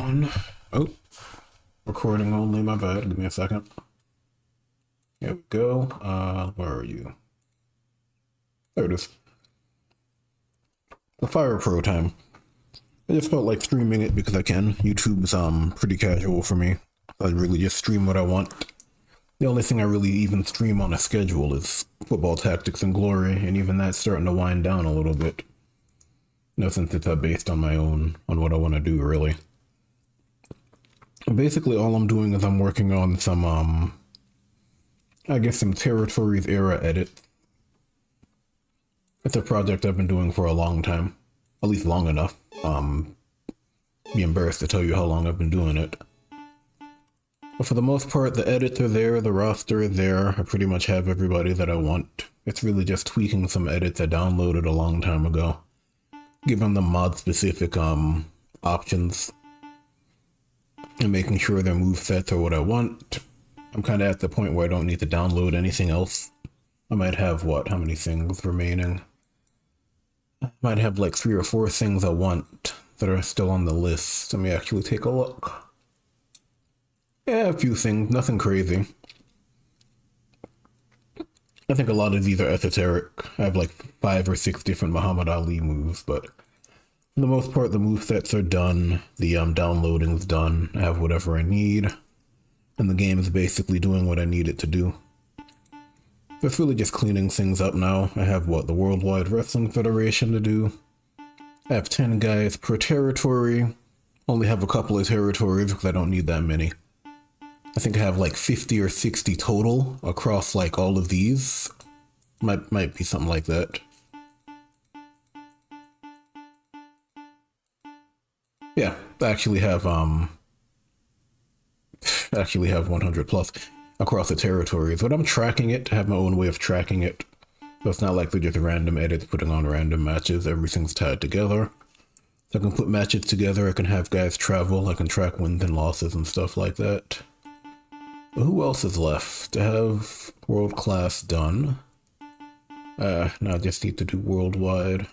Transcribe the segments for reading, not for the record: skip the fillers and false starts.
on. Oh, recording only, my bad. Give me a second. Here we go. Where are you? There it is. The Fire Pro time. I just felt like streaming it because I can. YouTube's pretty casual for me. I really just stream what I want. The only thing I really even stream on a schedule is Football Tactics and Glory, and even that's starting to wind down a little bit. No, since it's based on on what I want to do, really. Basically, all I'm doing is I'm working on some, I guess some Territories era edits. It's a project I've been doing for a long time. At least long enough. Be embarrassed to tell you how long I've been doing it. But for the most part, the edits are there, the roster is there. I pretty much have everybody that I want. It's really just tweaking some edits I downloaded a long time ago. Giving them mod-specific options. And making sure their movesets are what I want. I'm kind of at the point where I don't need to download anything else. I might have, how many things remaining? I might have like 3 or 4 things I want that are still on the list. Let me actually take a look. Yeah, a few things, nothing crazy. I think a lot of these are esoteric. I have like 5 or 6 different Muhammad Ali moves, but for the most part, the movesets are done. The downloading's done. I have whatever I need. And the game is basically doing what I need it to do. So it's really just cleaning things up now. I have, the Worldwide Wrestling Federation to do. I have 10 guys per territory. Only have a couple of territories because I don't need that many. I think I have like 50 or 60 total across like all of these. Might be something like that. Yeah, I actually have 100 plus across the territories, but I'm tracking it. I have my own way of tracking it. So it's not like they're just random edits putting on random matches. Everything's tied together. So I can put matches together. I can have guys travel. I can track wins and losses and stuff like that. But who else is left? I have World Class done. Now I just need to do Worldwide.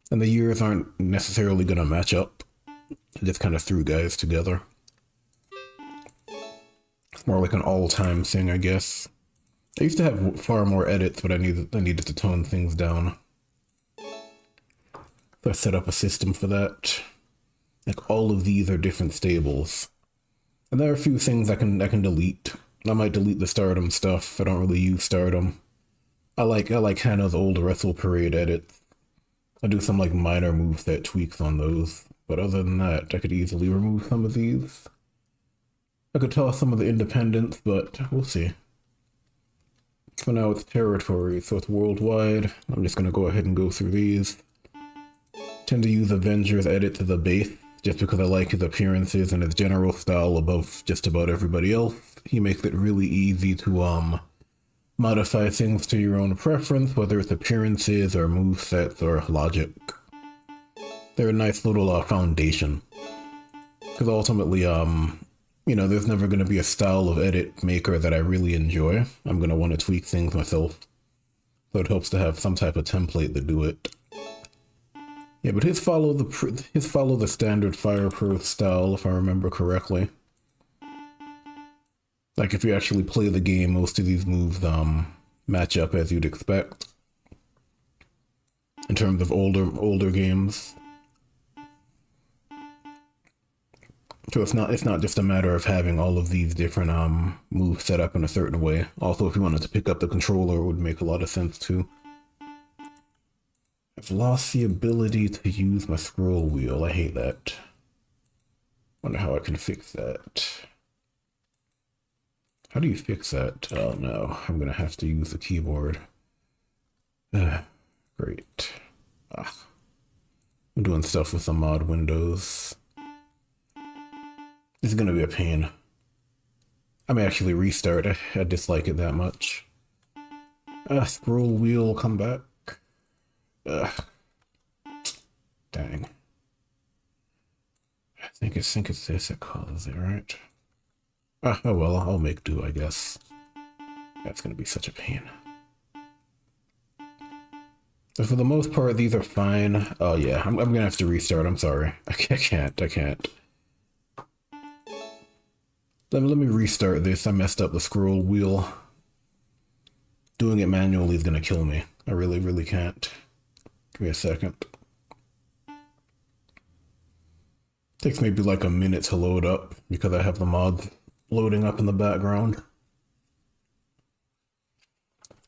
And the years aren't necessarily going to match up. I just kind of threw guys together. It's more like an all-time thing, I guess. I used to have far more edits, but I needed to tone things down. So I set up a system for that. Like all of these are different stables. And there are a few things I can delete. I might delete the Stardom stuff. I don't really use Stardom. I like Hannah's old Wrestle Parade edits. I do some like minor moveset tweaks on those. But other than that, I could easily remove some of these. I could toss some of the independents, but we'll see. For now, it's territory, so it's worldwide. I'm just gonna go ahead and go through these. Tend to use Avengers edit as a base, just because I like his appearances and his general style above just about everybody else. He makes it really easy to modify things to your own preference, whether it's appearances or movesets or logic. They're a nice little foundation. Because ultimately, there's never going to be a style of edit maker that I really enjoy. I'm going to want to tweak things myself. So it helps to have some type of template to do it. Yeah, but his follow the standard Fire Pro style, if I remember correctly. Like if you actually play the game, most of these moves match up as you'd expect. In terms of older games. So it's not just a matter of having all of these different moves set up in a certain way. Also, if you wanted to pick up the controller, it would make a lot of sense too. I've lost the ability to use my scroll wheel. I hate that. Wonder how I can fix that. How do you fix that? Oh no, I'm gonna have to use the keyboard. Great. I'm doing stuff with some mod windows. This is gonna be a pain. I may actually restart. I dislike it that much. Scroll wheel, come back. Dang. I think it's this that causes it, right? Oh well, I'll make do, I guess. That's gonna be such a pain. But for the most part, these are fine. Oh yeah, I'm gonna have to restart. I'm sorry. I can't. Let me restart this. I messed up the scroll wheel. Doing it manually is gonna kill me. I really, really can't. Give me a second. Takes maybe like a minute to load up because I have the mod loading up in the background.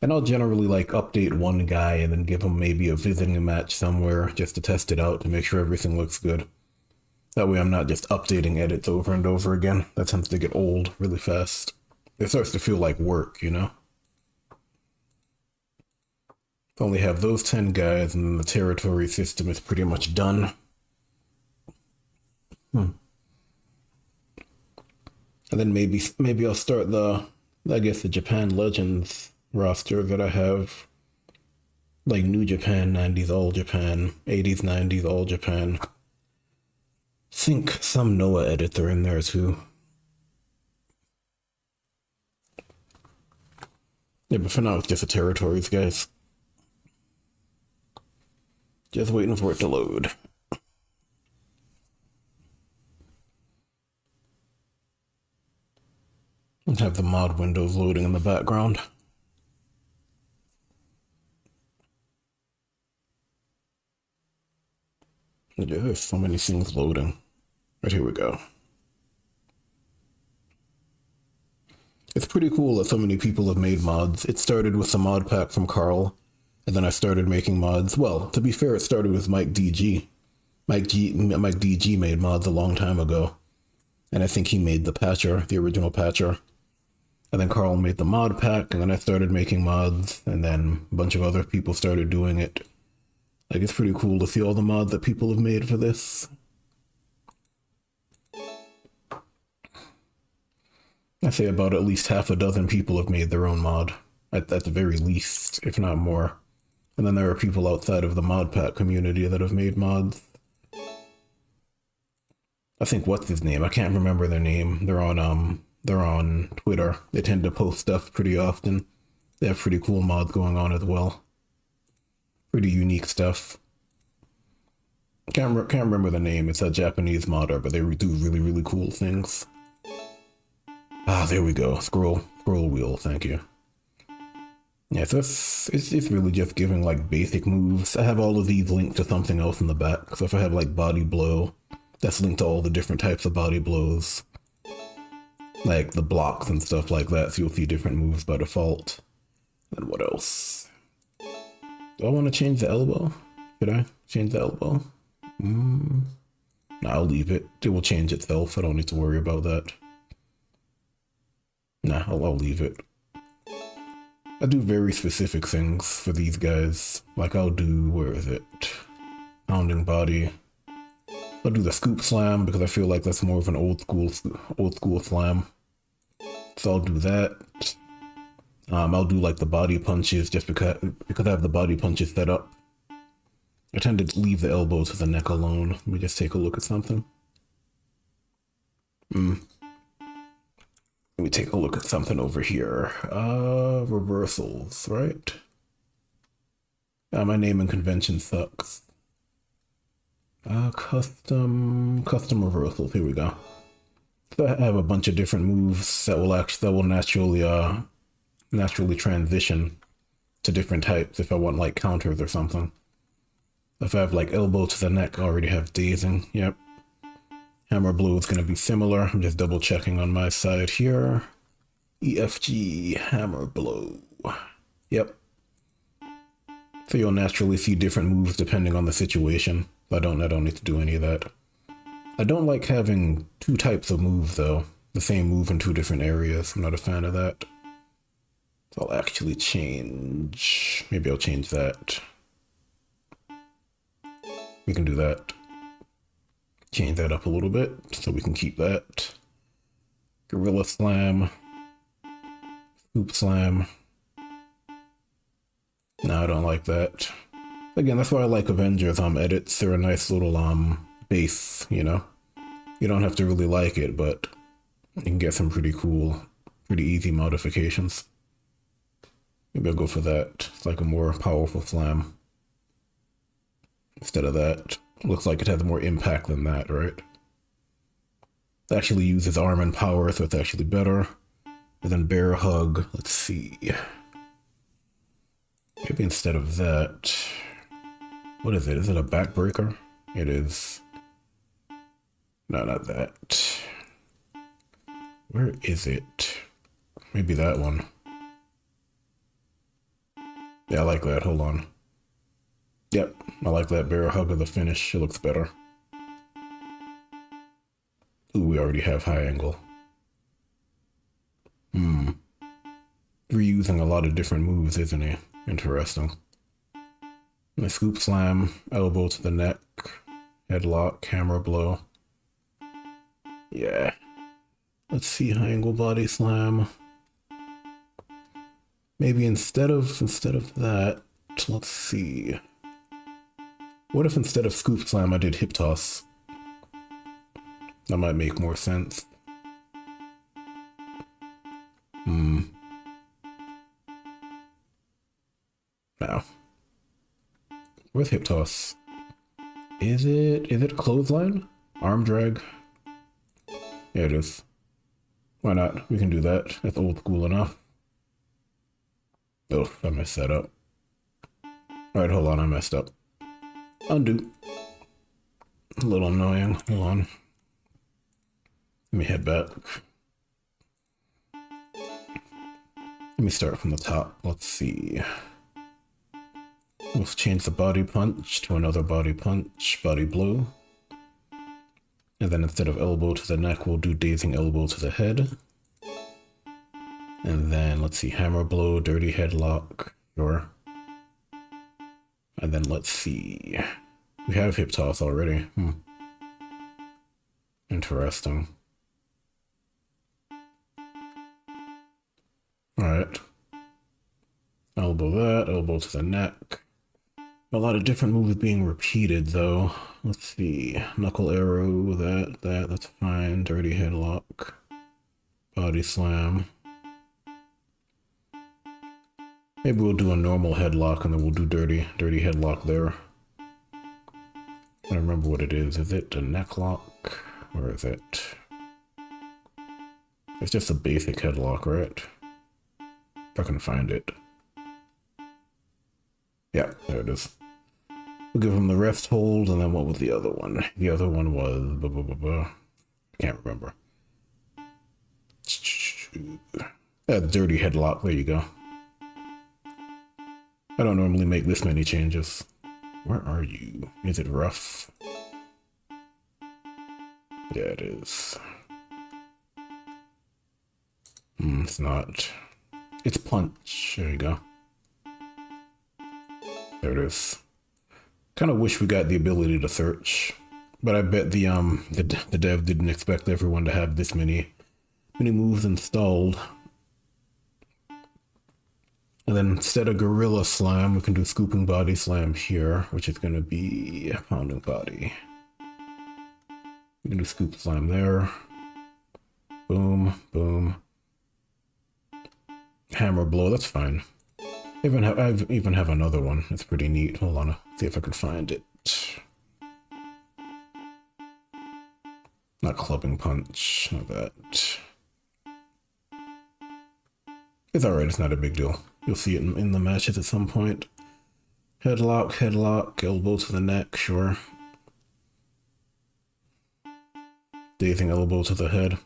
And I'll generally like update one guy and then give him maybe a visiting match somewhere just to test it out to make sure everything looks good. That way I'm not just updating edits over and over again. That tends to get old really fast. It starts to feel like work, you know? Only have those 10 guys and then the territory system is pretty much done. And then maybe I'll start the Japan Legends roster that I have. Like New Japan, 90s All Japan, 80s, 90s All Japan. Think some Noah editor in there too. Yeah, but for now it's just the territories, guys. Just waiting for it to load. And have the mod windows loading in the background. Yeah, there's so many things loading. Right, here we go. It's pretty cool that so many people have made mods. It started with the mod pack from Carl, and then I started making mods. Well, to be fair, it started with Mike DG. Mike DG made mods a long time ago. And I think he made the patcher, the original patcher. And then Carl made the mod pack, and then I started making mods, and then a bunch of other people started doing it. Like, it's pretty cool to see all the mods that people have made for this. I say about at least half a dozen people have made their own mod, at the very least, if not more. And then there are people outside of the mod pack community that have made mods. I think, what's his name? I can't remember their name. They're on Twitter. They tend to post stuff pretty often. They have pretty cool mods going on as well. Pretty unique stuff. Can't remember the name. It's a Japanese modder, but they do really, really cool things. Ah, there we go. Scroll wheel. Thank you. Yeah, so it's really just giving like basic moves. I have all of these linked to something else in the back. So if I have like body blow, that's linked to all the different types of body blows. Like the blocks and stuff like that, so you'll see different moves by default. And what else? Do I want to change the elbow? Should I change the elbow? No, I'll leave it. It will change itself. I don't need to worry about that. Nah, I'll leave it. I do very specific things for these guys. Like I'll do, where is it? Pounding body. I'll do the scoop slam because I feel like that's more of an old school slam. So I'll do that. I'll do like the body punches just because I have the body punches set up. I tend to leave the elbow to the neck alone. Let me just take a look at something. Let me take a look at something over here. Reversals, right? My naming convention sucks. Custom reversals. Here we go. So I have a bunch of different moves that will naturally transition to different types if I want like counters or something. If I have like elbow to the neck, I already have dazing. Yep. Hammer blow is going to be similar. I'm just double checking on my side here. EFG hammer blow. Yep. So you'll naturally see different moves depending on the situation. I don't need to do any of that. I don't like having two types of moves though. The same move in two different areas. I'm not a fan of that. So I'll actually change. Maybe I'll change that. We can do that. Change that up a little bit so we can keep that. Gorilla slam. Scoop slam. No, I don't like that. Again, that's why I like Avengers edits. They're a nice little base, you know? You don't have to really like it, but you can get some pretty cool, pretty easy modifications. Maybe I'll go for that. It's like a more powerful slam. Instead of that. Looks like it has more impact than that, right? Actually uses arm and power, so it's actually better. And then bear hug, let's see. Maybe instead of that, what is it? Is it a backbreaker? It is. No, not that. Where is it? Maybe that one. Yeah, I like that. Hold on. Yep, I like that bear hug of the finish. It looks better. Ooh, we already have high angle. Reusing a lot of different moves, isn't he? Interesting. A scoop slam, elbow to the neck, headlock, hammer blow. Yeah. Let's see, high angle body slam. Maybe instead of that, let's see. What if instead of scoop slam I did hip toss? That might make more sense. Now, where's hip toss? Is it clothesline? Arm drag? Yeah, it is. Why not? We can do that. That's old school enough. Oh, I messed that up. Alright, hold on, I messed up. Undo. A little annoying. Hold on. Let me head back. Let me start from the top. Let's see. Let's change the body punch to another body punch, body blow. And then instead of elbow to the neck, we'll do dazing elbow to the head. And then let's see, hammer blow, dirty headlock, sure. And then let's see. We have hip toss already. Interesting. Alright. Elbow that, elbow to the neck. A lot of different moves being repeated though. Let's see. Knuckle arrow, that's fine. Dirty headlock. Body slam. Maybe we'll do a normal headlock and then we'll do dirty headlock there. I don't remember what it is. Is it a neck lock? Or is it? It's just a basic headlock, right? If I can find it. Yeah, there it is. We'll give him the rest hold, and then what was the other one? The other one was... Can't remember. Dirty headlock, there you go. I don't normally make this many changes. Where are you? Is it rough? Yeah, it is. It's not. It's punch. There you go. There it is. Kind of wish we got the ability to search, but I bet the dev didn't expect everyone to have this many moves installed. And then instead of gorilla slam, we can do scooping body slam here, which is going to be pounding body. We can do scoop slam there. Boom, boom. Hammer blow, that's fine. I even have another one. It's pretty neat. Hold on, see if I can find it. Not clubbing punch, not that. It's alright, it's not a big deal. You'll see it in the matches at some point. Headlock, headlock, elbow to the neck, sure. Dazing elbow to the head.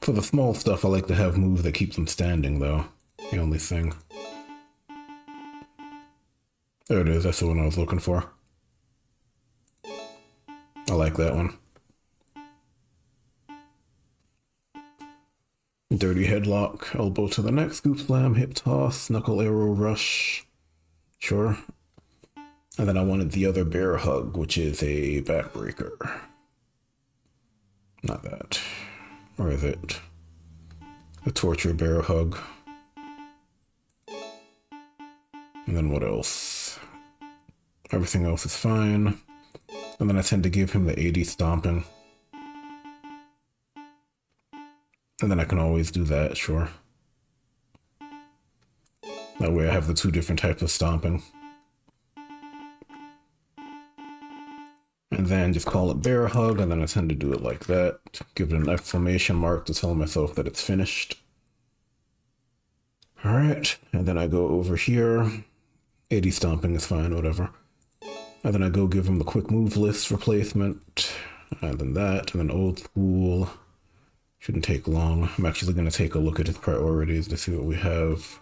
For the small stuff, I like to have moves that keep them standing, though. The only thing. There it is, that's the one I was looking for. I like that one. Dirty headlock, elbow to the neck, scoop slam, hip toss, knuckle arrow rush. Sure. And then I wanted the other bear hug, which is a backbreaker. Not that. Or is it? A torture bear hug. And then what else? Everything else is fine. And then I tend to give him the 80 stomping. And then I can always do that, sure. That way I have the two different types of stomping. And and then just call it bear hug, and then I tend to do it like that. Give it an exclamation mark to tell myself that it's finished. All right, and then I go over here. 80 stomping is fine, whatever. And then I go give him the quick move list replacement, and then that, and then old school. Shouldn't take long. I'm actually going to take a look at his priorities to see what we have.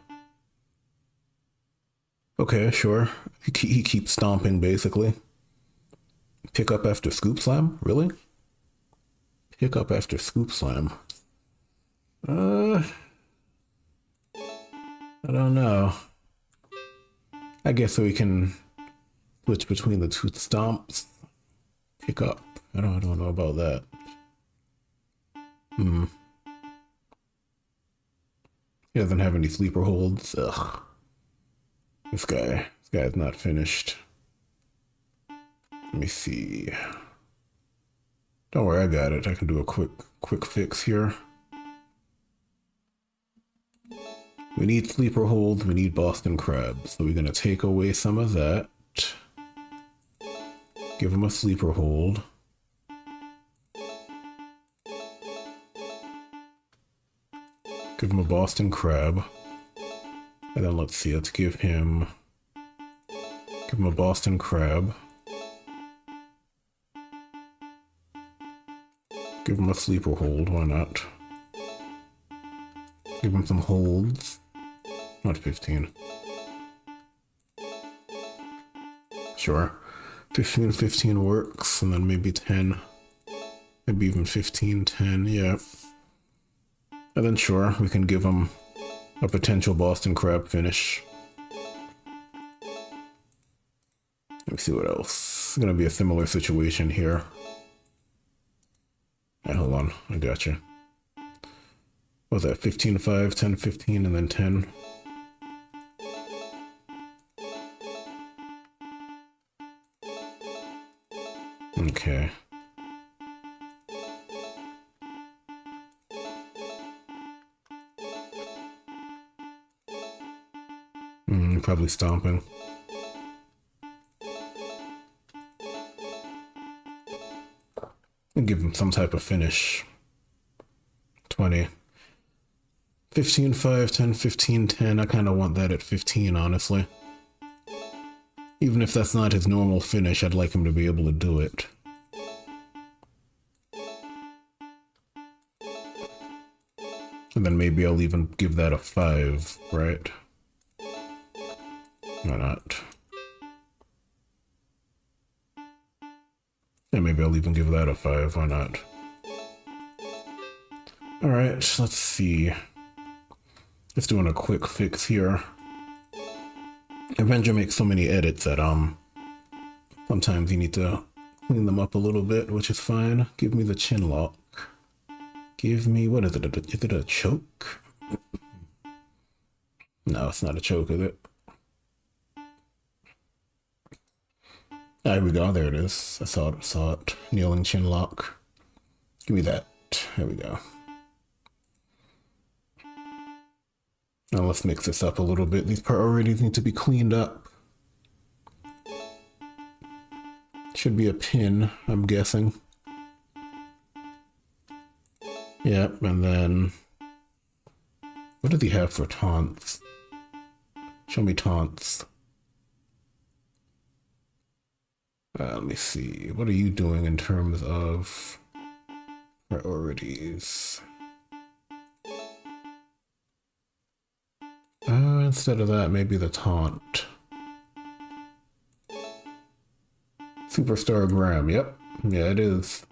Okay, sure. He keeps stomping, basically. Pick up after Scoop Slam? Really? Pick up after Scoop Slam. I don't know. I guess we can switch between the two stomps. Pick up. I don't know about that. He doesn't have any sleeper holds. Ugh. This guy's not finished. Let me see. Don't worry, I got it. I can do a quick fix here. We need sleeper holds, we need Boston Crabs. So we're gonna take away some of that. Give him a sleeper hold. Give him a Boston Crab. And then let's see, let's give him a Boston Crab. Give him a sleeper hold, why not? Give him some holds. Not 15. Sure. 15 works, and then maybe 10. Maybe even 15, 10, yeah. And then sure, we can give him a potential Boston Crab finish. Let me see what else. It's gonna be a similar situation here. Hey, hold on, I got you. What was that, 15-5, 10-15, and then 10? Okay. Probably stomping. And give him some type of finish. 20. 15-5, 10-15, 10. I kind of want that at 15, honestly. Even if that's not his normal finish, I'd like him to be able to do it. And then maybe I'll even give that a 5, right? Why not? Yeah, maybe I'll even give that a 5, why not? Alright, let's see. Just doing a quick fix here. Avenger makes so many edits that sometimes you need to clean them up a little bit, which is fine. Give me the chin lock. Give me, what is it? Is it a choke? No, it's not a choke, is it? There we go, there it is. I saw it. Kneeling chin lock. Give me that. There we go. Now let's mix this up a little bit. These priorities need to be cleaned up. Should be a pin, I'm guessing. Yep, and then... what does he have for taunts? Show me taunts. Let me see. What are you doing in terms of priorities? Instead of that, maybe the taunt. Superstar Graham. Yep. Yeah, it is.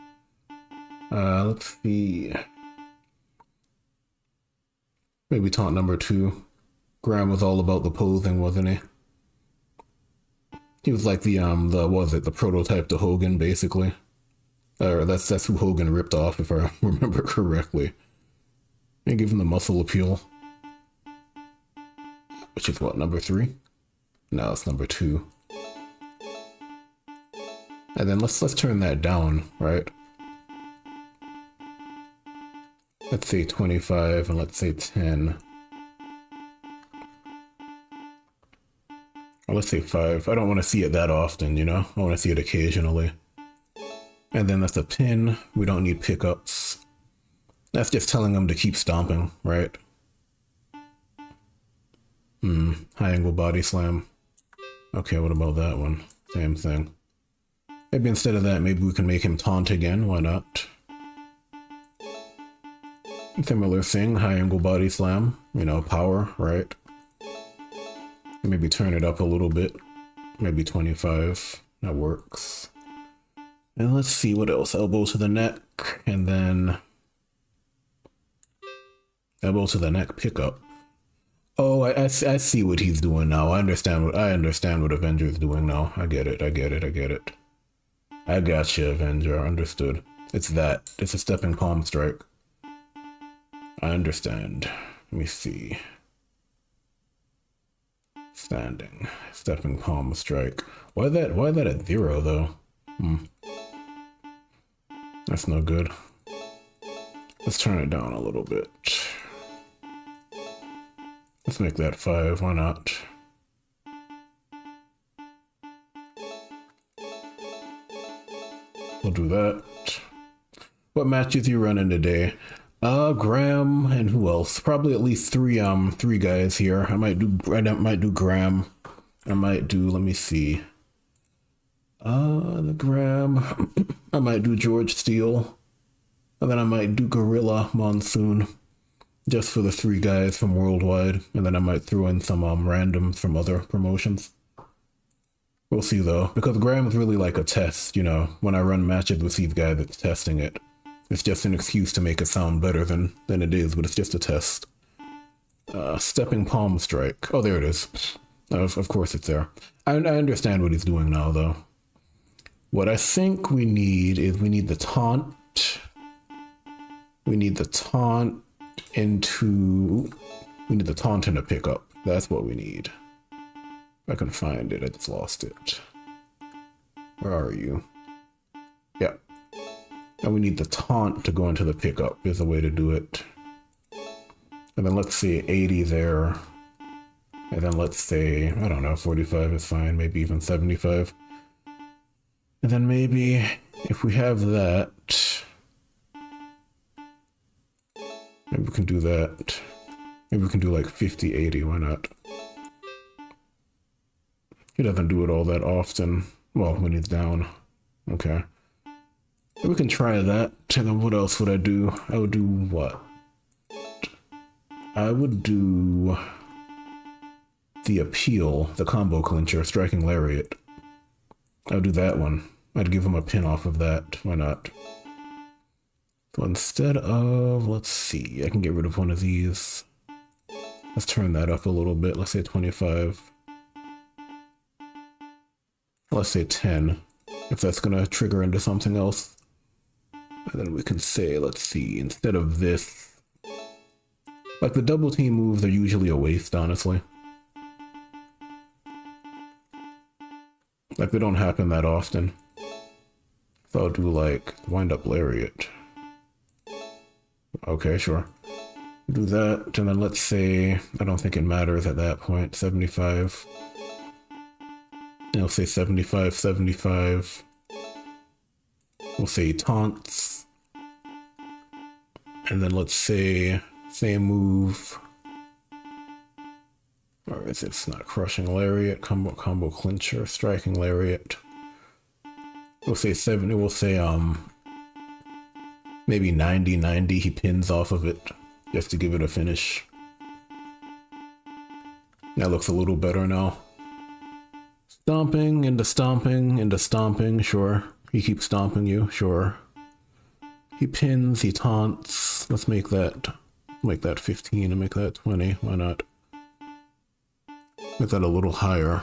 Let's see. Maybe taunt number 2. Graham was all about the posing, wasn't he? He was like the prototype to Hogan, basically. Or that's who Hogan ripped off, if I remember correctly. And give him the muscle appeal. Which is what, number 3? No, it's number 2. And then let's turn that down, right? Let's say 25 and let's say 10. Or let's say 5. I don't want to see it that often, you know? I want to see it occasionally. And then that's a pin. We don't need pickups. That's just telling him to keep stomping, right? High angle body slam. Okay, what about that one? Same thing. Maybe instead of that, maybe we can make him taunt again. Why not? Similar thing, high angle body slam. You know, power, right? Maybe turn it up a little bit. Maybe 25. That works. And let's see what else. Elbow to the neck, and then elbow to the neck pickup. Oh, I see what he's doing now. I understand what Avenger's doing now. I get it. I gotcha, Avenger. Understood. It's that. It's a stepping palm strike. I understand. Let me see. Standing. Stepping palm strike. Why that at 0 though? That's no good. Let's turn it down a little bit. Let's make that 5, why not? We'll do that. What matches you running today? Graham and who else? Probably at least three guys here. I might do Graham. I might do, let me see. The Graham. I might do George Steele. And then I might do Gorilla Monsoon. Just for the 3 guys from Worldwide, and then I might throw in some randoms from other promotions. We'll see though, because Graham's really like a test, you know. When I run matches with these guys, it's testing it. It's just an excuse to make it sound better than it is, but it's just a test. Stepping palm strike. Oh, there it is. Of course it's there. I understand what he's doing now though. What I think we need is we need the taunt. We need the taunt into a pickup. That's what we need. If I can find it, I just lost it. Where are you? Yeah. And we need the taunt to go into the pickup is a way to do it. And then let's say 80 there. And then let's say, I don't know, 45 is fine, maybe even 75. And then maybe if we have that, maybe we can do that. Maybe we can do like 50, 80, why not? He doesn't do it all that often. Well, when he's down. Okay. Maybe we can try that. And then what else would I do? I would do what? I would do the appeal, the combo clincher, striking lariat. I would do that one. I'd give him a pin off of that. Why not? So instead of, let's see, I can get rid of one of these. Let's turn that up a little bit. Let's say 25. Let's say 10, if that's gonna trigger into something else. And then we can say, let's see, instead of this, like the double team moves are usually a waste, honestly. Like they don't happen that often. So I'll do like wind up lariat. Okay, sure. Do that, and then let's say, I don't think it matters at that point, 75. And I'll say 75, 75. We'll say taunts. And then let's say, same move. Or is it's not crushing lariat, combo clincher, striking lariat. We'll say 70, we'll say maybe 90, 90, he pins off of it, just to give it a finish. That looks a little better now. Stomping into stomping into stomping, sure. He keeps stomping you, sure. He pins, he taunts. Let's make that 15 and make that 20, why not? Make that a little higher.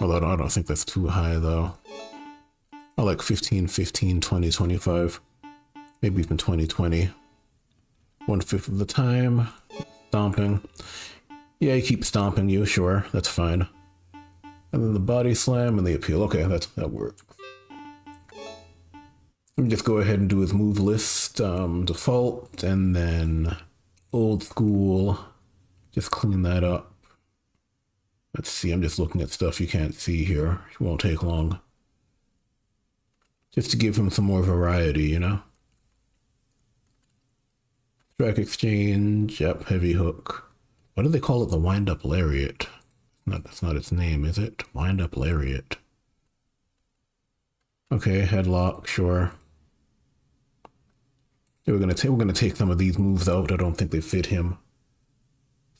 Although I don't think that's too high though. I like 15, 15, 20, 25. Maybe even 20, 20. 1/5 of the time. Stomping. Yeah, he keeps stomping you, sure, that's fine. And then the body slam and the appeal. Okay, that works. Let me just go ahead and do his move list. Default, and then old school. Just clean that up. Let's see, I'm just looking at stuff you can't see here. It won't take long. Just to give him some more variety, you know? Strike exchange, yep, heavy hook. Why do they call it the wind-up lariat? That's not its name, is it? Wind-up lariat. Okay, headlock, sure. Yeah, we're gonna take some of these moves out. I don't think they fit him.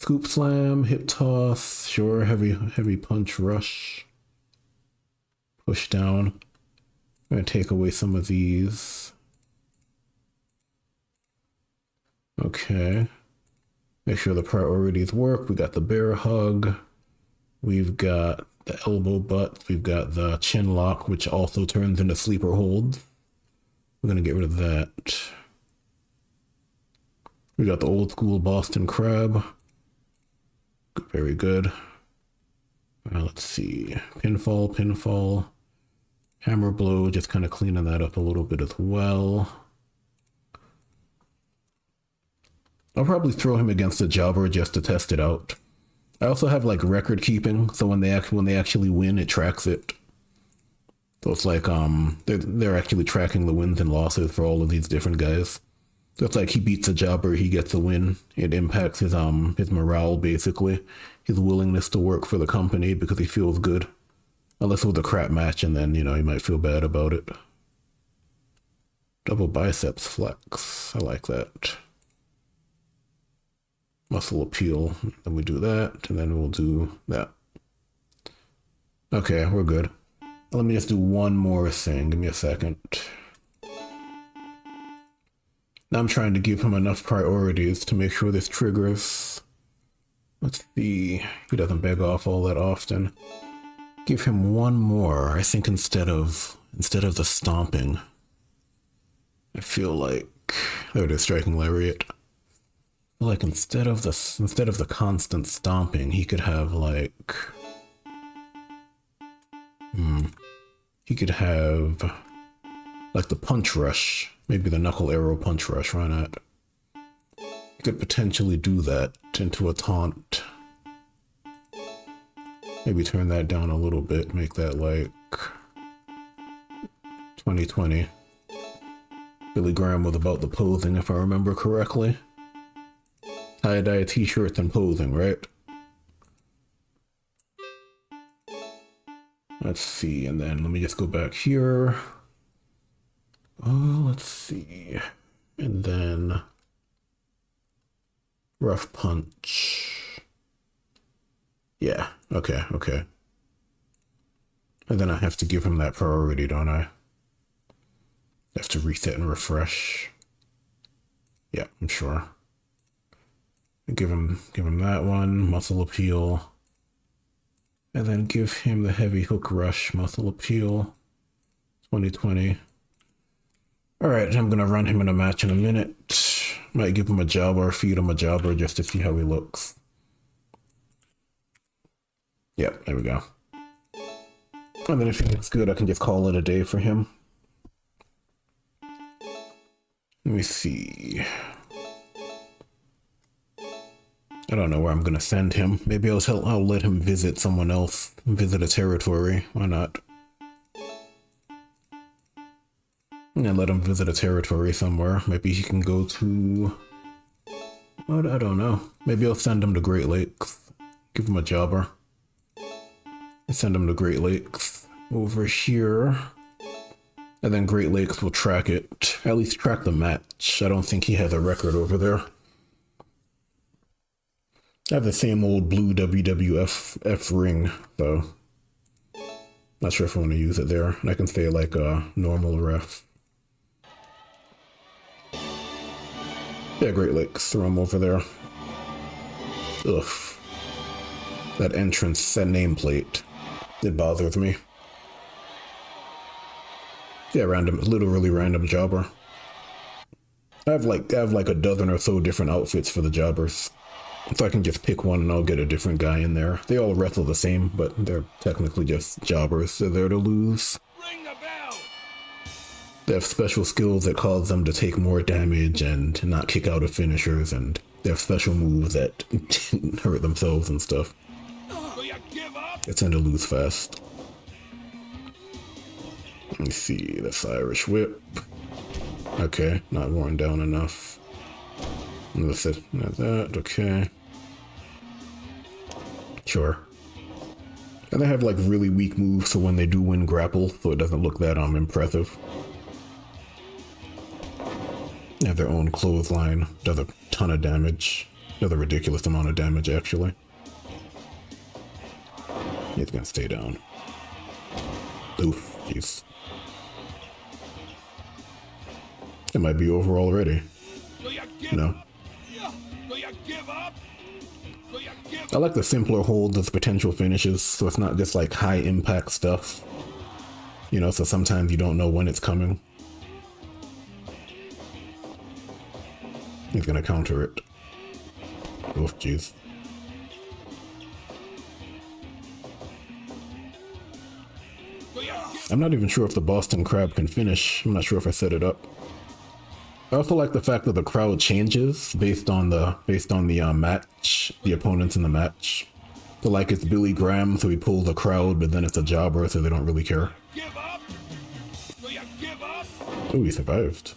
Scoop slam, hip toss, sure, heavy punch rush. Push down. I'm gonna take away some of these. Okay. Make sure the priorities work. We got the bear hug. We've got the elbow butt. We've got the chin lock, which also turns into sleeper hold. We're gonna get rid of that. We got the old school Boston Crab. Very good. Let's see. Pinfall. Hammer blow, just kind of cleaning that up a little bit as well. I'll probably throw him against a jobber just to test it out. I also have like record keeping, so when they actually win, it tracks it. So it's like they're actually tracking the wins and losses for all of these different guys. So it's like he beats a jobber, he gets a win. It impacts his morale basically, his willingness to work for the company because he feels good. Unless it was a crap match, and then, you know, he might feel bad about it. Double biceps flex. I like that. Muscle appeal. Then we do that, and then we'll do that. Okay, we're good. Let me just do one more thing. Give me a second. Now I'm trying to give him enough priorities to make sure this triggers. Let's see. He doesn't beg off all that often. Give him one more. I think instead of the stomping. I feel like there it is, striking lariat. I feel like instead of the constant stomping, he could have like he could have like the punch rush, maybe the knuckle arrow punch rush. Why not? He could potentially do that into a taunt. Maybe turn that down a little bit, make that like 2020. Billy Graham was about the posing, if I remember correctly. Tie-dye t-shirts and posing, right? Let's see, and then let me just go back here. Oh, let's see. And then rough punch. Yeah, okay. And then I have to give him that priority, don't I? I have to reset and refresh. Yeah, I'm sure. Give him that one, muscle appeal. And then give him the heavy hook rush, muscle appeal. 2020. Alright, I'm gonna run him in a match in a minute. Might give him a jobber, feed him a jobber just to see how he looks. Yep, there we go. And then if he looks good, I can just call it a day for him. Let me see. I don't know where I'm gonna send him. Maybe I'll let him visit someone else, visit a territory. Why not? And let him visit a territory somewhere. Maybe he can go to... What? I don't know. Maybe I'll send him to Great Lakes. Give him a jobber. Send him to Great Lakes over here. And then Great Lakes will track it. At least track the match. I don't think he has a record over there. I have the same old blue WWF ring, so not sure if I want to use it there. And I can say like a normal ref. Yeah, Great Lakes, throw him over there. Ugh. That entrance, that nameplate, it bothers me. Yeah, random, literally random jobber. I have like a dozen or so different outfits for the jobbers. So I can just pick one and I'll get a different guy in there. They all wrestle the same, but they're technically just jobbers. They're there to lose. Ring the bell! They have special skills that cause them to take more damage and not kick out of finishers, and they have special moves that hurt themselves and stuff. They tend to lose fast. Let me see, that's Irish Whip. Okay, not worn down enough. That's it, not that, okay. Sure. And they have like really weak moves, so when they do win grapple, so it doesn't look that impressive. They have their own clothesline, does a ton of damage. Does a ridiculous amount of damage, actually. He's gonna stay down. Oof, jeez. It might be over already. No. I like the simpler holds as potential finishes, so it's not just like high impact stuff. You know, so sometimes you don't know when it's coming. He's gonna counter it. Oh, jeez. I'm not even sure if the Boston Crab can finish. I'm not sure if I set it up. I also like the fact that the crowd changes based on the match, the opponents in the match. So like it's Billy Graham, so he pulls the crowd, but then it's a jobber, so they don't really care. Oh, he survived.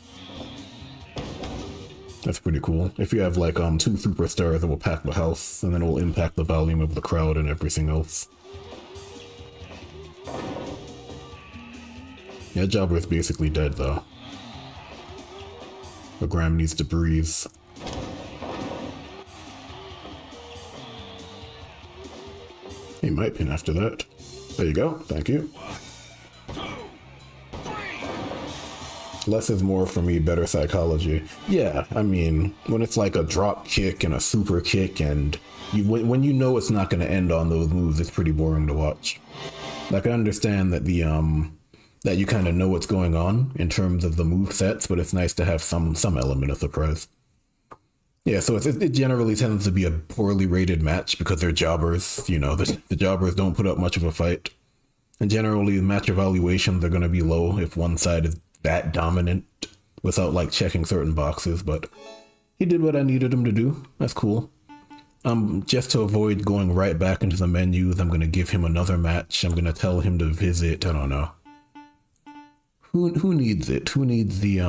That's pretty cool. If you have like 2 superstars, it will pack the house, and then it will impact the volume of the crowd and everything else. Yeah, Jobber is basically dead though. But Graham needs to breathe. He might pin after that. There you go, thank you. Less is more for me, better psychology. Yeah, I mean, when it's like a drop kick and a super kick and when you know it's not going to end on those moves, it's pretty boring to watch. Like, I understand that that you kind of know what's going on in terms of the move sets, but it's nice to have some element of surprise. Yeah, so it generally tends to be a poorly rated match because they're jobbers. You know, the jobbers don't put up much of a fight. And generally, match evaluations are going to be low if one side is that dominant without like checking certain boxes, but he did what I needed him to do. That's cool. Just to avoid going right back into the menus, I'm going to give him another match. I'm going to tell him to visit, I don't know. Who needs it? Who needs the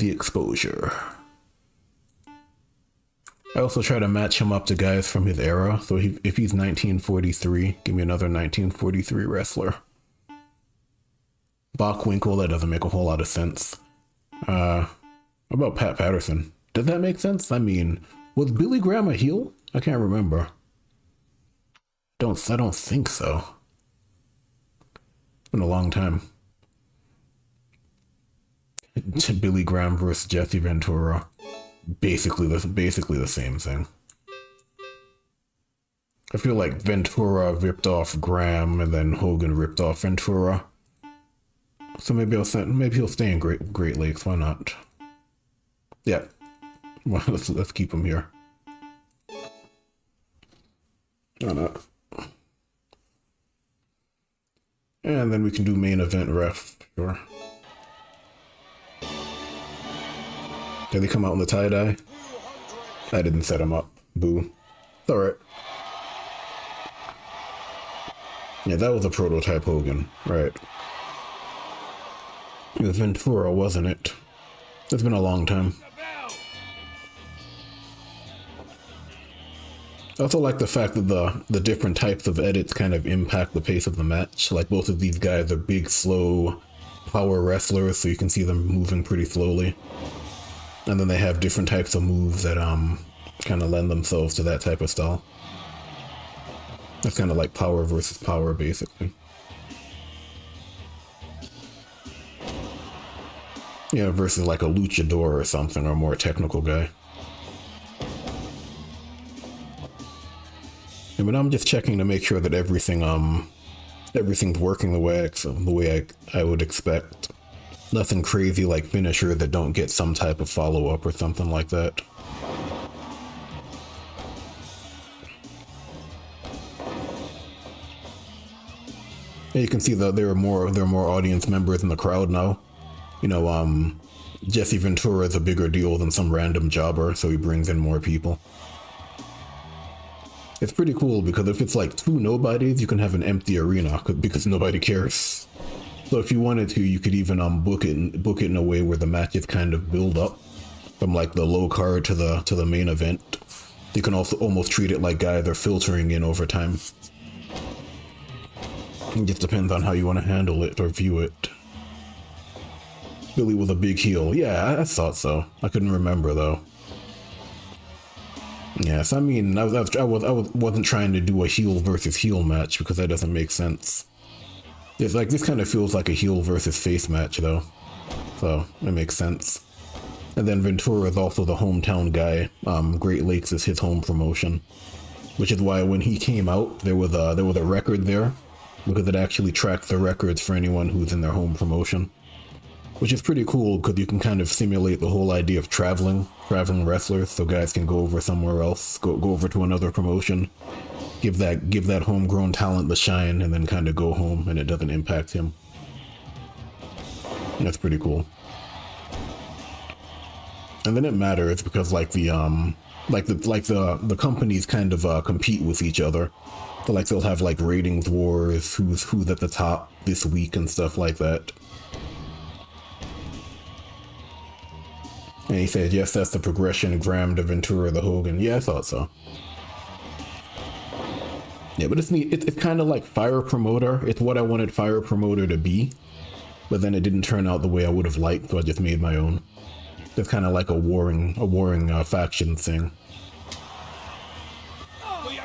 exposure? I also try to match him up to guys from his era. So if he's 1943, give me another 1943 wrestler. Bockwinkel, that doesn't make a whole lot of sense. What about Pat Patterson? Does that make sense? I mean, was Billy Graham a heel? I can't remember. I don't think so. It's been a long time. Billy Graham versus Jesse Ventura. Basically the same thing. I feel like Ventura ripped off Graham and then Hogan ripped off Ventura. So maybe he'll stay in Great Lakes. Why not? Yeah. Well, let's keep him here. Why not? And then we can do main event ref. Sure. Did he come out in the tie-dye? I didn't set him up. Boo. It's alright. Yeah, that was a prototype Hogan. Right. It was Ventura, wasn't it? It's been a long time. I also like the fact that the different types of edits kind of impact the pace of the match. Like, both of these guys are big, slow power wrestlers, so you can see them moving pretty slowly. And then they have different types of moves that kind of lend themselves to that type of style. That's kind of like power versus power, basically. Yeah, versus like a luchador or something, or a more technical guy. Yeah, but I'm just checking to make sure that everything's working the way I would expect. Nothing crazy like finisher that don't get some type of follow-up or something like that. Yeah, you can see that there are more audience members in the crowd now. You know, Jesse Ventura is a bigger deal than some random jobber, so he brings in more people. It's pretty cool because if it's like 2 nobodies, you can have an empty arena because nobody cares. So if you wanted to, you could even book it in a way where the matches kind of build up from like the low card to the main event. You can also almost treat it like guys are filtering in over time. It just depends on how you want to handle it or view it. Billy was a big heel. Yeah, I thought so. I couldn't remember though. Yes, I mean, I wasn't trying to do a heel versus heel match because that doesn't make sense. It's like, this kind of feels like a heel versus face match though. So, it makes sense. And then Ventura is also the hometown guy. Great Lakes is his home promotion. Which is why when he came out, there was a record there. Because it actually tracks the records for anyone who's in their home promotion. Which is pretty cool because you can kind of simulate the whole idea of traveling wrestlers, so guys can go over somewhere else, go over to another promotion, give that homegrown talent the shine, and then kind of go home, and it doesn't impact him. And that's pretty cool. And then it matters because like the companies kind of compete with each other. So like they'll have like ratings wars, who's at the top this week and stuff like that. And he said, yes, that's the progression, Graham to Ventura the Hogan. Yeah, I thought so. Yeah, but it's neat. It's kind of like Fire Promoter. It's what I wanted Fire Promoter to be. But then it didn't turn out the way I would have liked, so I just made my own. It's kind of like a warring faction thing.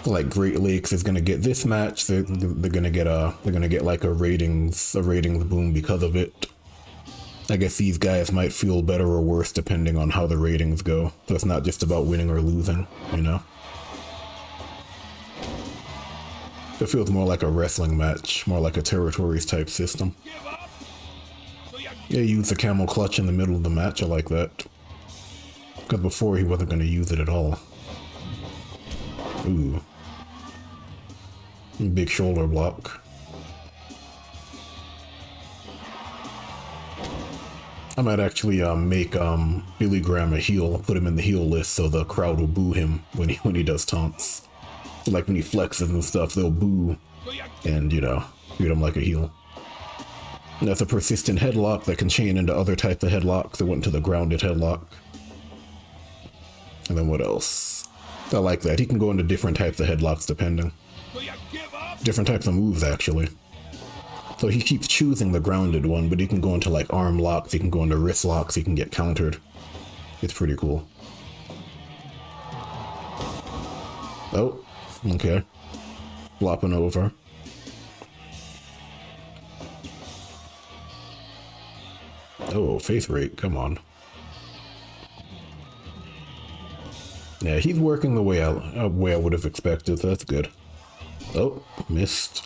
Like Great Lakes is gonna get this match. They're gonna get like a ratings boom because of it. I guess these guys might feel better or worse depending on how the ratings go. So it's not just about winning or losing, you know? It feels more like a wrestling match, more like a territories type system. Yeah, use the camel clutch in the middle of the match, I like that. Because before he wasn't going to use it at all. Ooh. Big shoulder block. I might actually make Billy Graham a heel, put him in the heel list so the crowd will boo him when he does taunts. So like when he flexes and stuff, they'll boo and, you know, treat him like a heel. And that's a persistent headlock that can chain into other types of headlocks. It went to the grounded headlock. And then what else? I like that. He can go into different types of headlocks depending. Different types of moves, actually. So he keeps choosing the grounded one, but he can go into like arm locks, he can go into wrist locks, he can get countered. It's pretty cool. Oh, okay. Flopping over. Oh, face rate, come on. Yeah, he's working the way I would have expected, so that's good. Oh, missed.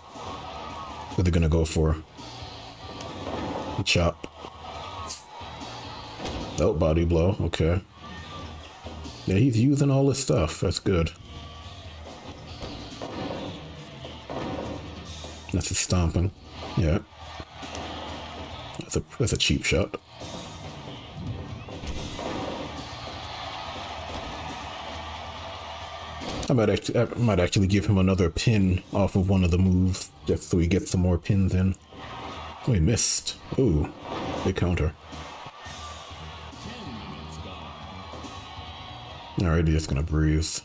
What are they gonna go for? Chop. Oh, body blow, okay. Yeah, he's using all his stuff, that's good. That's his stomping, yeah. That's a cheap shot. I might actually give him another pin off of one of the moves, just so he gets some more pins in. Oh, he missed. Ooh, big counter. Alright, he's just gonna breeze.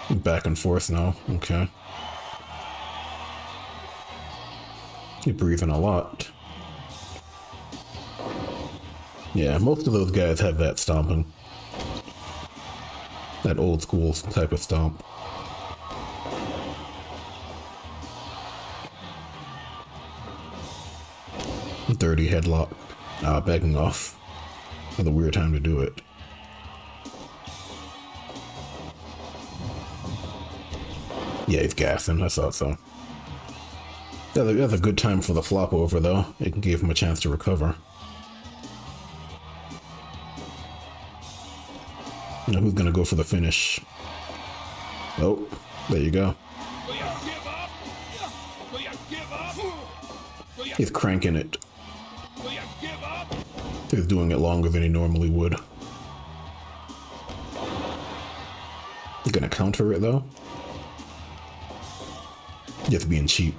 Back and forth now, okay. You're breathing a lot. Yeah, most of those guys have that stomping. That old school type of stomp. Dirty headlock. Backing off. That's a weird time to do it. Yeah, he's gassing. I thought so. That's a good time for the flop over, though. It can give him a chance to recover. Now who's gonna go for the finish? Oh, there you go. He's cranking it. He's doing it longer than he normally would. He's gonna counter it though. Just being cheap.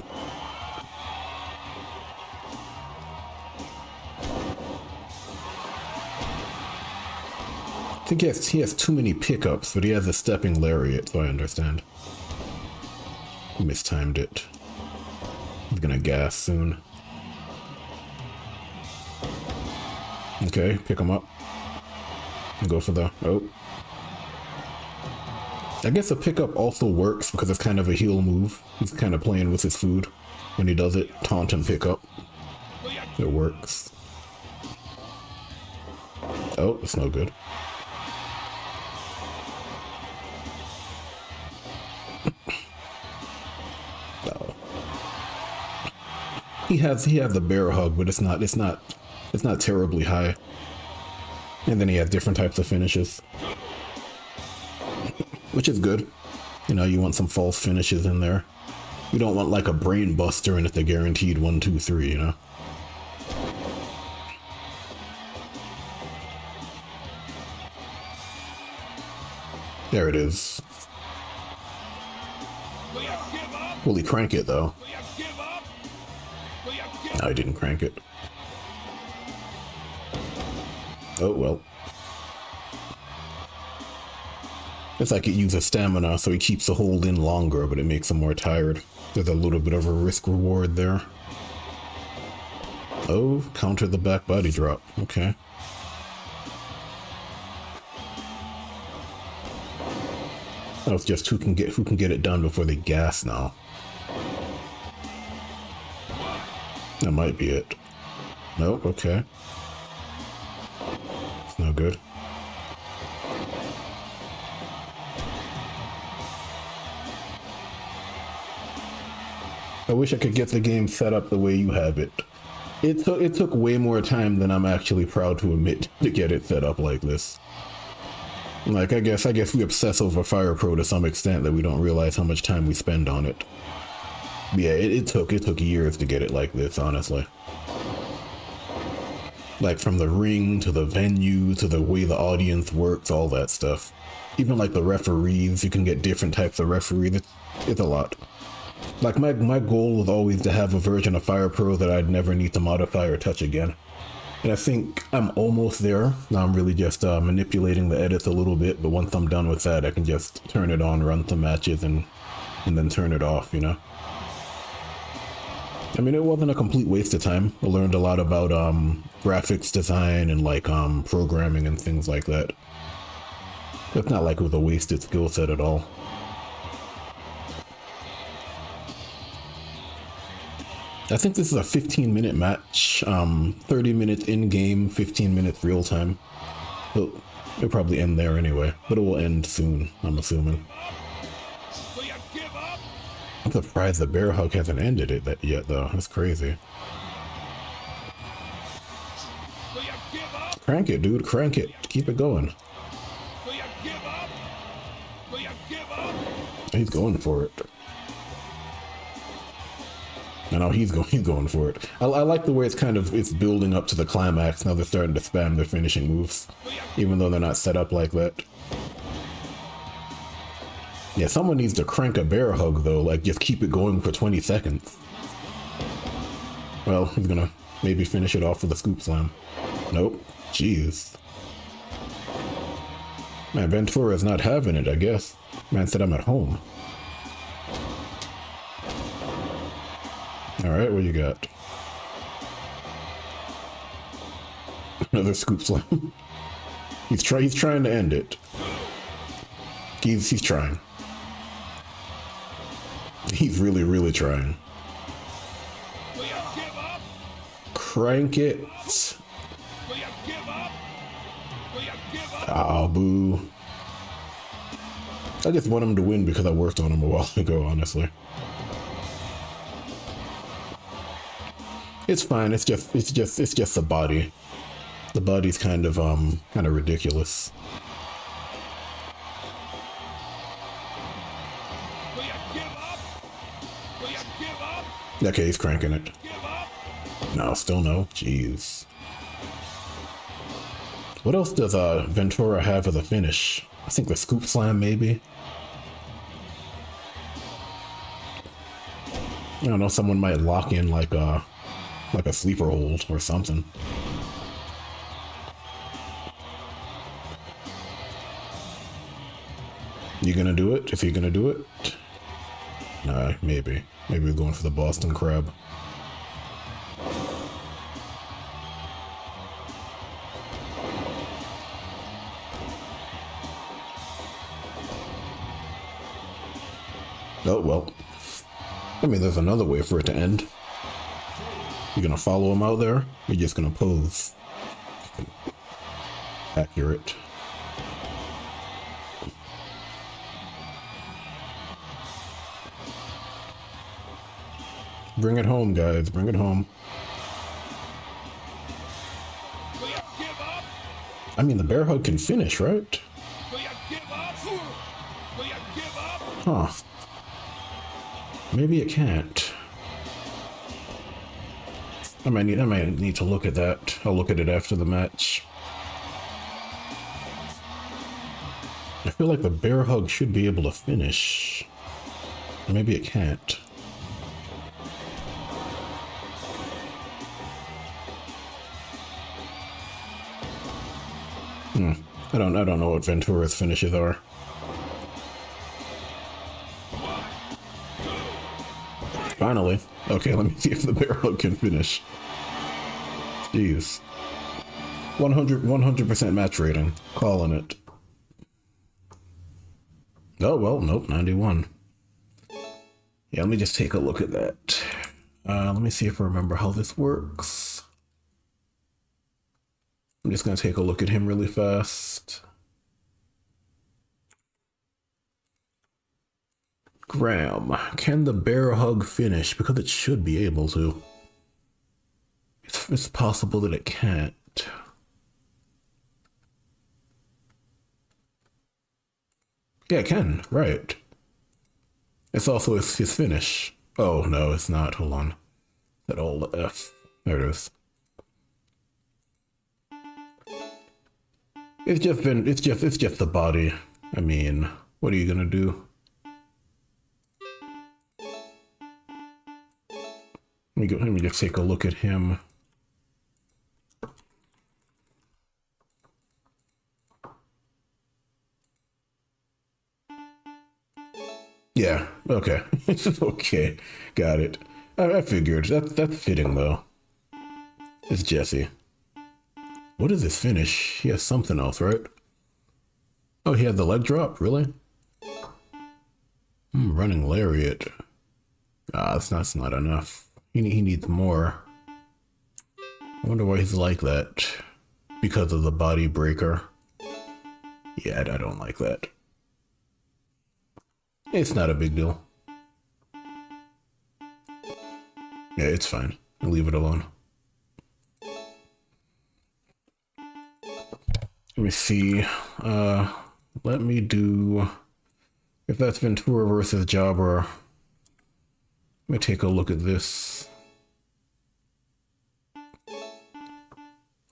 I think he has too many pickups, but he has a stepping lariat, so I understand. Mistimed it. He's gonna gas soon. Okay, pick him up. And go for the... Oh. I guess a pickup also works because it's kind of a heal move. He's kind of playing with his food when he does it. Taunt and pick up. It works. Oh, it's no good. Oh. He has the bear hug, but it's not terribly high. And then he has different types of finishes, which is good. You know, you want some false finishes in there. You don't want like a brain buster and it's a guaranteed 1, 2, 3, you know? There it is. Will he crank it though? No, he didn't crank it. Oh well. It's like it uses stamina, so he keeps the hold in longer, but it makes him more tired. There's a little bit of a risk reward there. Oh, counter the back body drop. Okay. Oh, it's just who can get it done before they gas now. That might be it. Nope, okay. It's no good. I wish I could get the game set up the way you have it. It took way more time than I'm actually proud to admit to get it set up like this. Like, I guess we obsess over Fire Pro to some extent that we don't realize how much time we spend on it. But yeah, it took years to get it like this, honestly. Like from the ring to the venue to the way the audience works, all that stuff. Even like the referees, you can get different types of referees. It's a lot. Like my goal was always to have a version of Fire Pro that I'd never need to modify or touch again. And I think I'm almost there. Now I'm really just manipulating the edits a little bit, but once I'm done with that, I can just turn it on, run some matches, and then turn it off, you know? I mean, it wasn't a complete waste of time. I learned a lot about graphics design and like programming and things like that. It's not like it was a wasted skill set at all. I think this is a 15-minute match, 30 minutes in-game, 15 minutes real-time. It'll probably end there anyway, but it will end soon, I'm assuming. I'm surprised the Bear Hug hasn't ended it yet, though. That's crazy. Crank it, dude. Crank it. Keep it going. He's going for it. I know he's going for it. I like the way it's building up to the climax. Now they're starting to spam their finishing moves, even though they're not set up like that. Yeah, someone needs to crank a Bear Hug though, like just keep it going for 20 seconds. Well, he's gonna maybe finish it off with a scoop slam. Nope. Jeez. Man, Ventura's not having it, I guess. Man said I'm at home. Alright, what you got? Another scoop slam. He's trying to end it. He's trying. He's really trying. Crank it. Oh, boo. I just want him to win because I worked on him a while ago, honestly. It's fine. It's just the body. The body's kind of ridiculous. Okay, he's cranking it. No, still no. Jeez. What else does Ventura have as a finish? I think the scoop slam, maybe. I don't know, someone might lock in like a sleeper hold or something. You gonna do it? If you're gonna do it? Nah, maybe. Maybe we're going for the Boston Crab. Oh, well. I mean, there's another way for it to end. You're gonna follow him out there? You're just gonna pose. Accurate. Bring it home, guys. Bring it home. I mean, the bear hug can finish, right? Huh. Maybe it can't. I might need to look at that. I'll look at it after the match. I feel like the bear hug should be able to finish. Maybe it can't. I don't know what Ventura's finishes are. Finally. Okay, let me see if the bear hug can finish. Jeez. 100% match rating. Calling it. Oh, well, nope, 91. Yeah, let me just take a look at that. Let me see if I remember how this works. I'm just going to take a look at him really fast. Graham, can the bear hug finish? Because it should be able to. It's possible that it can't. Yeah, it can, right. It's also his finish. Oh, no, it's not. Hold on. That old F. There it is. It's just the body. I mean, what are you gonna do? Let me just take a look at him. Yeah, okay. Okay, got it. I figured. That's fitting, though. It's Jesse. What is this finish? He has something else, right? Oh, he had the leg drop? Really? Running lariat. That's not enough. He needs more. I wonder why he's like that. Because of the body breaker. Yeah, I don't like that. It's not a big deal. Yeah, it's fine. I'll leave it alone. Let me see. Let me do... If that's Ventura versus Jobber, let me take a look at this.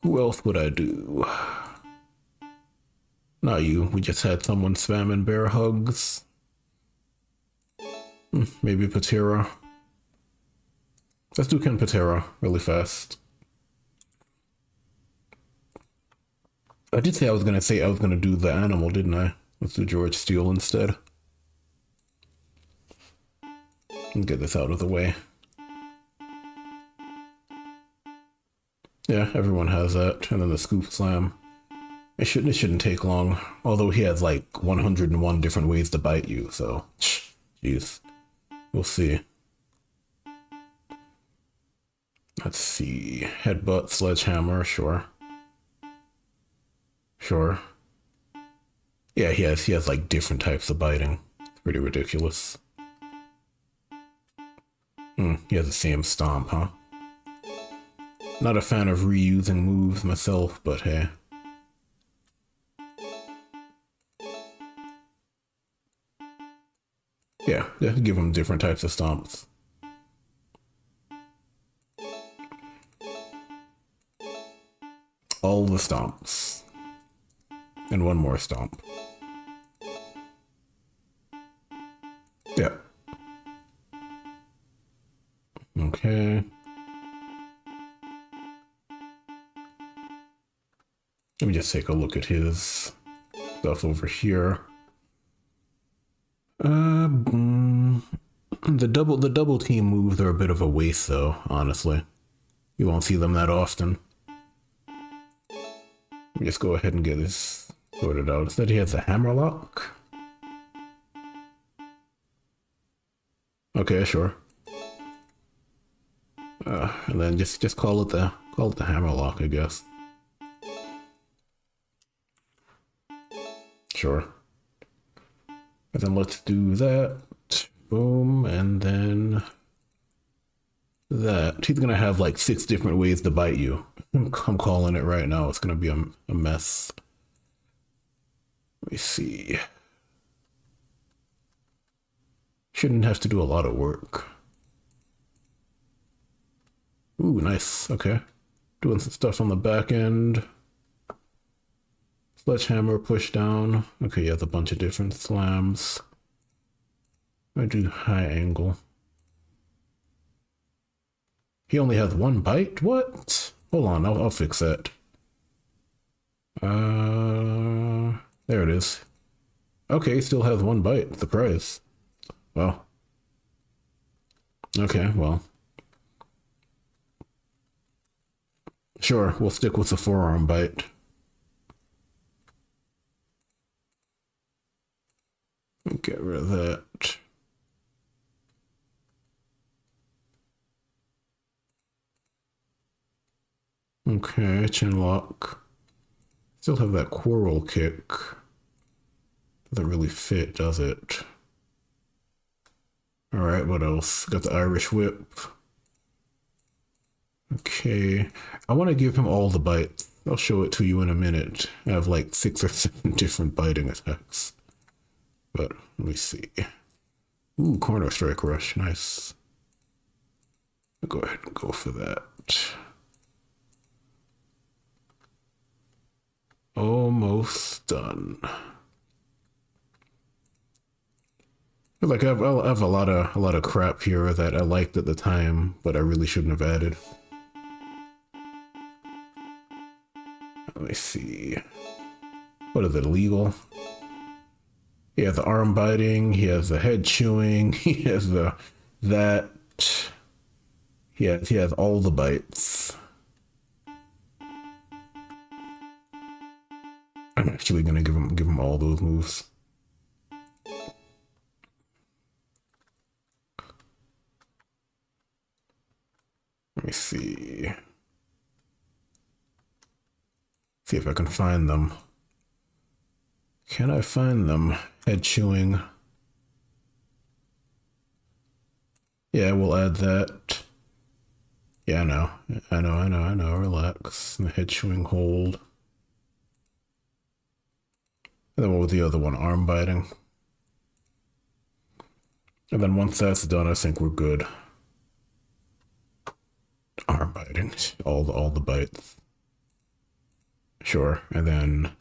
Who else would I do? Not you. We just had someone spamming bear hugs. Maybe Patera. Let's do Ken Patera really fast. I did say I was gonna do the animal, didn't I? Let's do George Steele instead. And get this out of the way. Yeah, everyone has that. And then the scoop slam. It shouldn't take long. Although he has like 101 different ways to bite you, so jeez. We'll see. Let's see. Headbutt, sledgehammer, sure. Sure. Yeah, he has like different types of biting. It's pretty ridiculous. He has the same stomp, huh? Not a fan of reusing moves myself, but hey. Yeah, just give him different types of stomps. All the stomps. And one more stomp. Yeah. Okay. Let me just take a look at his stuff over here. The double team moves are a bit of a waste though, honestly. You won't see them that often. Let me just go ahead and get this sorted out. It said he has a hammerlock. Okay, sure. And then just call it the hammerlock, I guess. Sure. And then let's do that. Boom, and then that. He's gonna have like 6 different ways to bite you. I'm calling it right now. It's gonna be a mess. Let me see. Shouldn't have to do a lot of work. Ooh, nice. Okay. Doing some stuff on the back end. Sledgehammer, push down. Okay, he has a bunch of different slams. I do high angle. He only has 1 bite? What? Hold on, I'll fix that. There it is. Okay, he still has 1 bite. Surprise. Well. Okay, well. Sure, we'll stick with the forearm bite. Get rid of that. Okay, chin lock. Still have that quarrel kick. Doesn't really fit, does it? Alright, what else? Got the Irish whip. Okay. I want to give him all the bites. I'll show it to you in a minute. I have like 6 or 7 different biting attacks. But let me see. Ooh, corner strike rush. Nice. I'll go ahead and go for that. Almost done. Like I have a lot of crap here that I liked at the time, but I really shouldn't have added. Let me see. What is it, illegal? He has the arm biting, he has the head chewing, he has that. He has all the bites. I'm actually gonna give him all those moves. Let me see. See if I can find them. Can I find them? Head chewing. Yeah, we'll add that. Yeah, I know. Relax. The head chewing hold. And then what was the other one? Arm biting. And then once that's done, I think we're good. Arm biting. All the bites. Sure. And then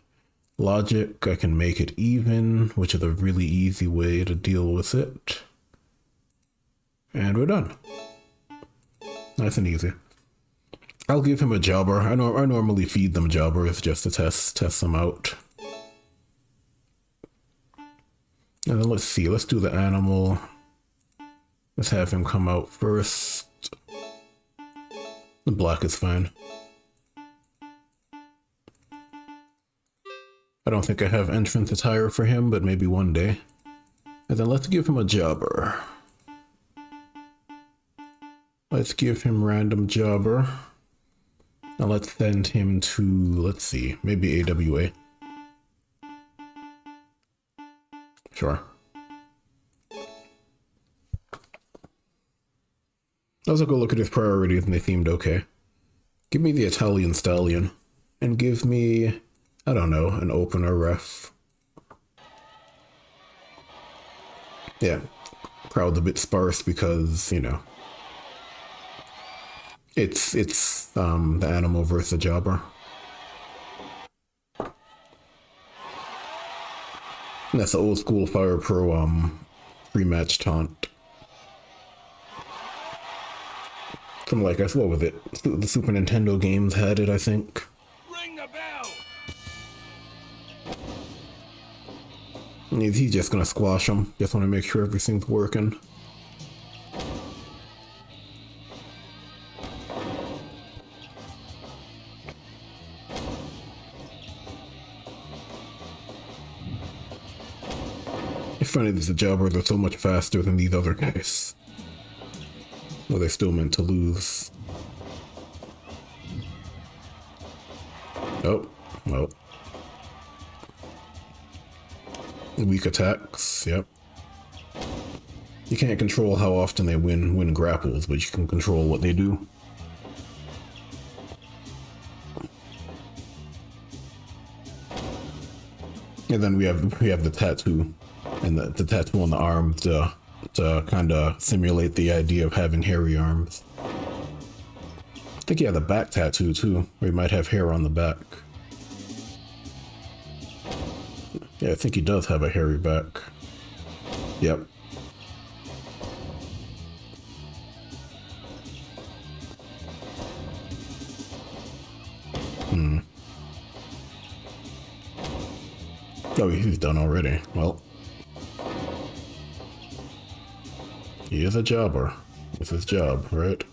logic, I can make it even, which is a really easy way to deal with it. And we're done. Nice and easy. I'll give him a jobber. I normally feed them jobbers just to test them out. And then let's see, let's do the animal. Let's have him come out first. The black is fine. I don't think I have entrance attire for him, but maybe one day. And then let's give him a jobber. Let's give him random jobber. Now let's send him to, let's see, maybe AWA. Sure. Let's go look at his priorities and they seemed okay. Give me the Italian Stallion. And give me, I don't know, an opener ref. Yeah. Crowd's a bit sparse because, you know. It's the animal versus the jobber. And that's the old school Fire Pro pre-match taunt. from like, what was it? The Super Nintendo games had it, I think. Ring the bell. He's just gonna squash him. Just want to make sure everything's working. It's funny that the Jabbers are so much faster than these other guys. Well, they're still meant to lose. Oh, well. Weak attacks, yep. You can't control how often they win grapples, but you can control what they do. And then we have the tattoo, and the tattoo on the arm to kind of simulate the idea of having hairy arms. I think he had the back tattoo too, where he might have hair on the back. Yeah, I think he does have a hairy back. Yep. Oh, he's done already. Well. He is a jobber. It's his job, right?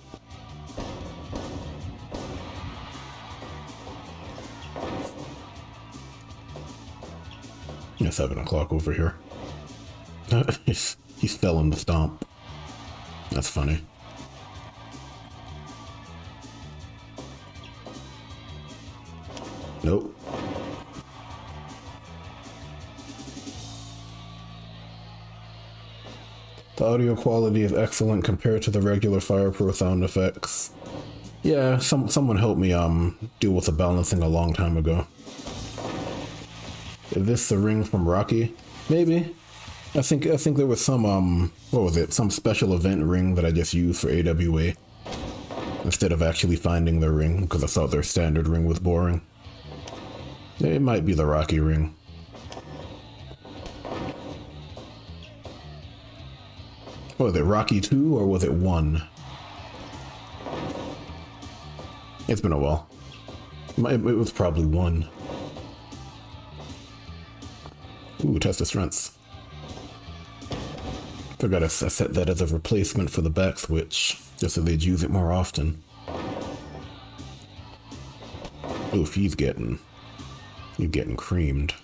It's 7 o'clock over here. He's fell in the stomp. That's funny. Nope. The audio quality is excellent compared to the regular Fire Pro sound effects. Yeah, someone helped me deal with the balancing a long time ago. Is this the ring from Rocky? Maybe. I think there was some what was it? Some special event ring that I just used for AWA instead of actually finding the ring because I thought their standard ring was boring. It might be the Rocky ring. Was it Rocky 2 or was it 1? It's been a while. It was probably 1. Ooh, test of strengths. Forgot I set that as a replacement for the back switch, just so they'd use it more often. Oof, he's getting creamed.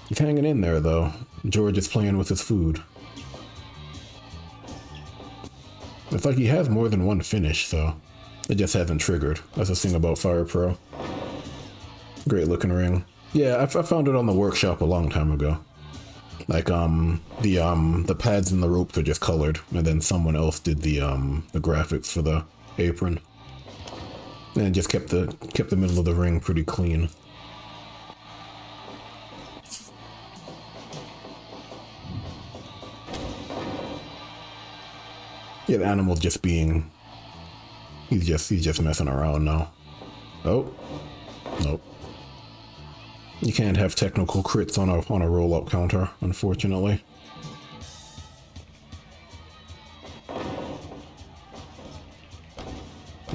He's hanging in there, though. George is playing with his food. It's like he has more than one finish, so it just hasn't triggered. That's the thing about Fire Pro. Great looking ring. Yeah, I found it on the workshop a long time ago. Like, the pads and the ropes are just colored, and then someone else did the graphics for the apron. And it just kept the middle of the ring pretty clean. Yeah, the animal just being... He's just messing around now. Oh. Nope. You can't have technical crits on a roll-up counter, unfortunately.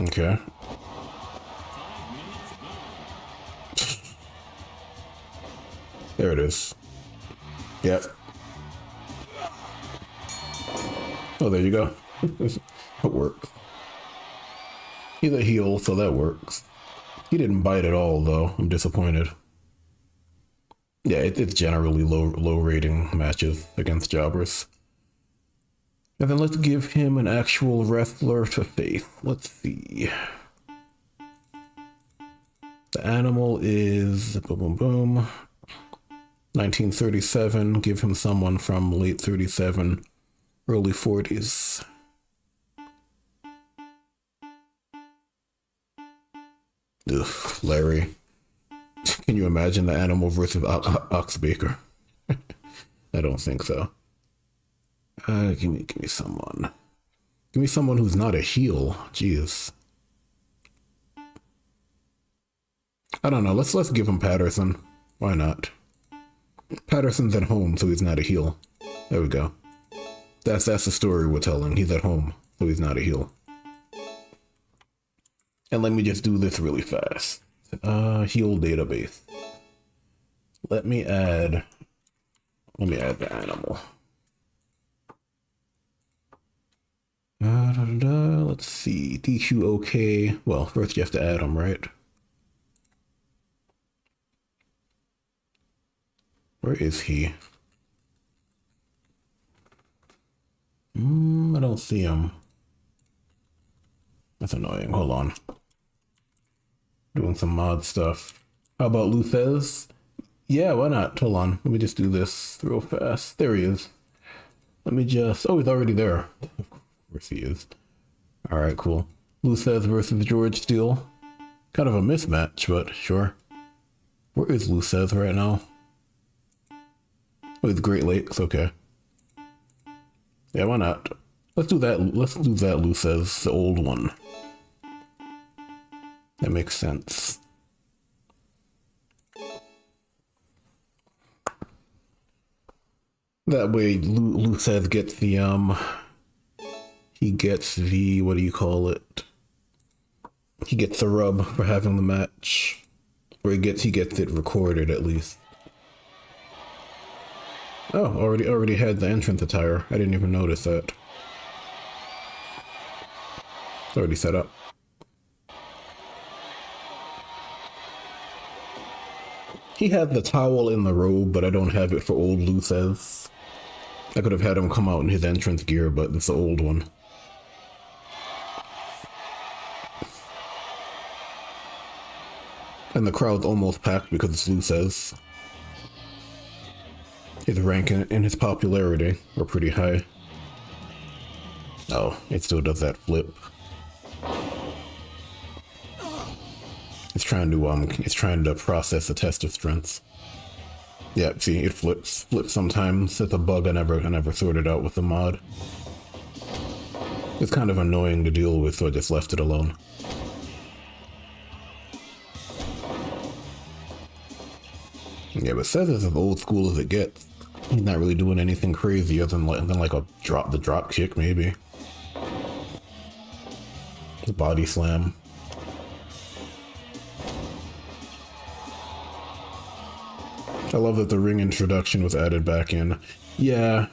Okay. There it is. Yep. Oh, there you go. It works. He's a heel, so that works. He didn't bite at all, though. I'm disappointed. Yeah, it's generally low rating matches against jobbers. And then let's give him an actual wrestler to face. Let's see. The animal is boom boom boom. 1937. Give him someone from late 37, early 40s. Ugh, Larry. Can you imagine the animal versus Ox Baker? I don't think so. Give me someone. Give me someone who's not a heel. Jeez. I don't know. Let's give him Patterson. Why not? Patterson's at home, so he's not a heel. There we go. That's the story we're telling. He's at home, so he's not a heel. And let me just do this really fast. Heal database. Let me add the animal. Let's see, DQ okay. Well, first you have to add them, right? Where is he? I don't see him. That's annoying. Hold on. Doing some mod stuff. How about Luthez? Yeah, why not? Hold on. Let me just do this real fast. There he is. Let me just... Oh, he's already there. Of course he is. Alright, cool. Luthez versus George Steele. Kind of a mismatch, but sure. Where is Luthez right now? Oh, it's Great Lakes. Okay. Yeah, why not? Let's do that. Let's do that Luthez, the old one. That makes sense. That way, Luthez gets the he gets the, what do you call it? He gets the rub for having the match, or he gets it recorded at least. Oh, already had the entrance attire. I didn't even notice that. It's already set up. He had the towel in the robe, but I don't have it for old Luthez. I could have had him come out in his entrance gear, but it's the old one. And the crowd's almost packed because it's Luthez. His rank and his popularity are pretty high. Oh, it still does that flip. It's trying to process a test of strengths. Yeah, see, it flips sometimes. It's a bug I never sorted out with the mod. It's kind of annoying to deal with, so I just left it alone. Yeah, but Seth is as old school as it gets. He's not really doing anything crazy other than like the drop kick maybe. The body slam. I love that the ring introduction was added back in. Yeah,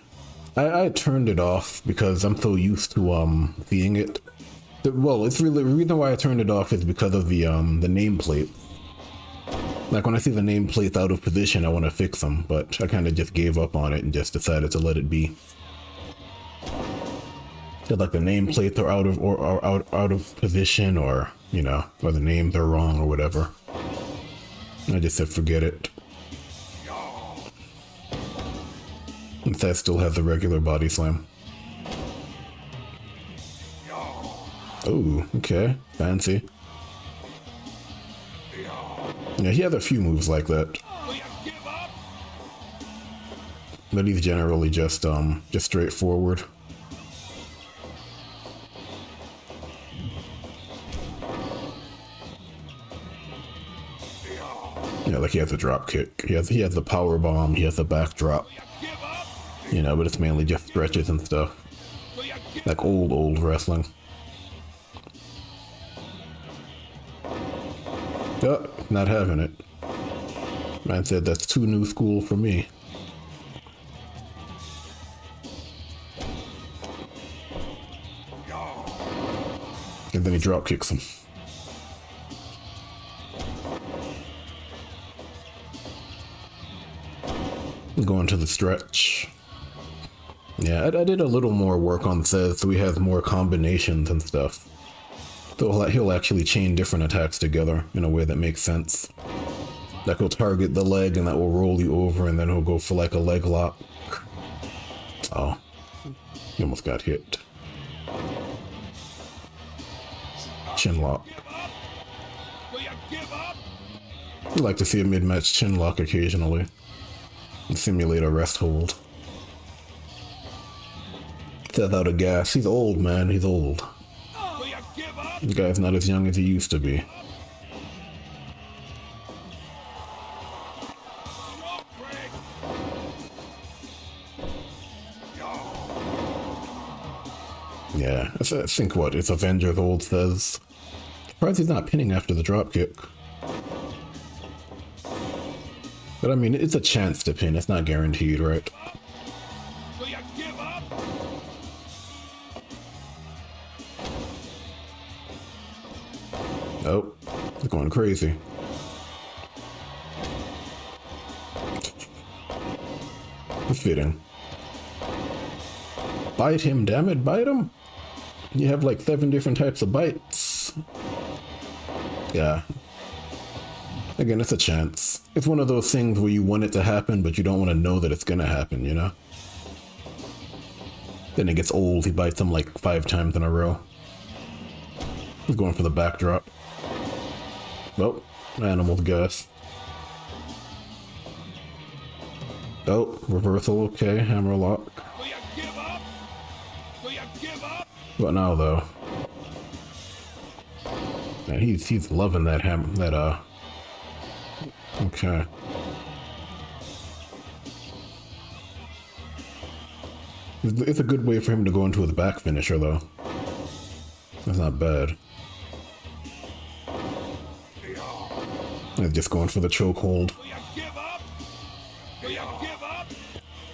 I turned it off because I'm so used to seeing it. Well, it's really the reason why I turned it off is because of the nameplate. Like when I see the nameplates out of position, I want to fix them, but I kind of just gave up on it and just decided to let it be. Like the nameplates are out of position, or you know, or the names are wrong or whatever. I just said forget it. And that still has the regular body slam. Oh, okay, fancy. Yeah, he has a few moves like that. But he's generally just straightforward. Yeah, like he has a drop kick. He has the power bomb. He has the backdrop. You know, but it's mainly just stretches and stuff. Like old wrestling. Oh, not having it. Man said that's too new school for me. And then he drop kicks him. Going to the stretch. Yeah, I did a little more work on Seth, so he has more combinations and stuff. So he'll actually chain different attacks together in a way that makes sense. Like he'll target the leg and that will roll you over, and then he'll go for like a leg lock. Oh, he almost got hit. Chin lock. You like to see a mid-match chin lock occasionally. And simulate a rest hold. Seth out of gas. He's old, man. He's old. The guy's not as young as he used to be. Yeah, I think what? It's Avengers Old says. Surprised he's not pinning after the drop kick. But I mean, it's a chance to pin. It's not guaranteed, right? Do you give up? Oh, it's going crazy. Fitting. Bite him, damn it, bite him. You have like 7 different types of bites. Yeah. Again, it's a chance. It's one of those things where you want it to happen, but you don't want to know that it's gonna happen, you know? Then it gets old, he bites him like 5 times in a row. He's going for the backdrop. Oh, animal's gas. Oh, reversal, okay, hammer lock. Do you give up? Do you give up? What now, though? Yeah, he's loving that okay. It's a good way for him to go into his back finisher, though. That's not bad. He's just going for the chokehold. Do you give up? Do you give up?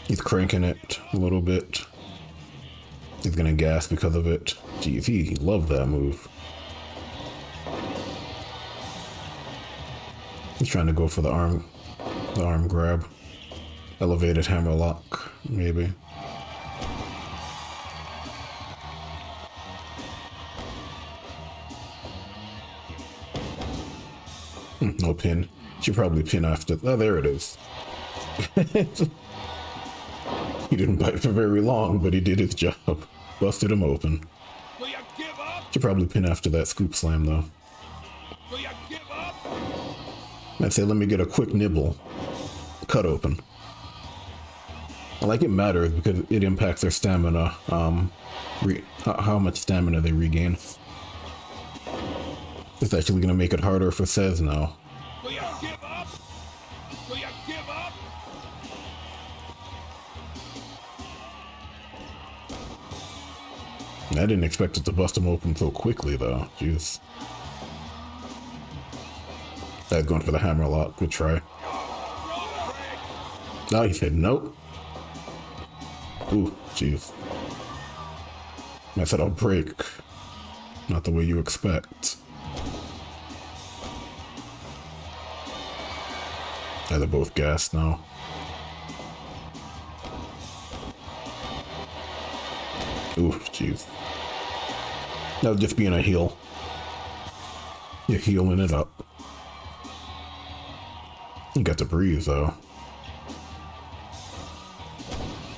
He's cranking it a little bit. He's gonna gas because of it. Jeez, he loved that move. He's trying to go for the arm grab. Elevated hammer lock, maybe. No pin. Should probably pin after. Oh, there it is. He didn't bite for very long, but he did his job. Busted him open. Do you give up? Should probably pin after that scoop slam, though. Do you give up? I'd say let me get a quick nibble. Cut open. Like it matters because it impacts their stamina. How much stamina they regain. It's actually going to make it harder for Cez now. Do you give up? Do you give up? I didn't expect it to bust him open so quickly, though. Jeez. That's going for the hammer lock. Good try. No, he said nope. Ooh, jeez. I said I'll break. Not the way you expect. Yeah, they're both gassed now. Ooh, jeez. That was just being a heel. You're healing it up. You got to breathe, though.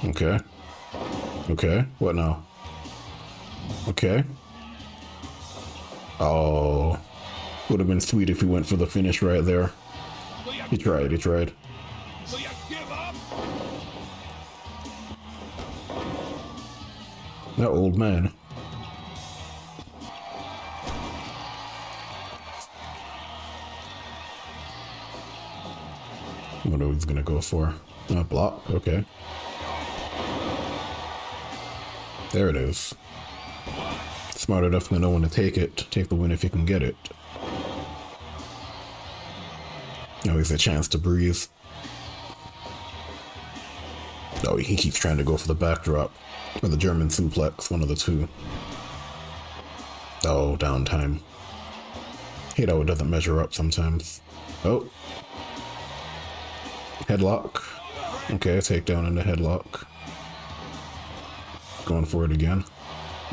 Okay. Okay, what now? Okay. Oh. Would have been sweet if he went for the finish right there. He tried, he tried. Do you give up? That old man. What are we gonna go for? Block, okay. There it is. Smart enough to know when to take it. Take the win if you can get it. Always a chance to breathe. Oh, he keeps trying to go for the backdrop. Or the German suplex, one of the two. Oh, downtime. Hate how it doesn't measure up sometimes. Oh. Headlock. Okay, takedown into headlock. Going for it again.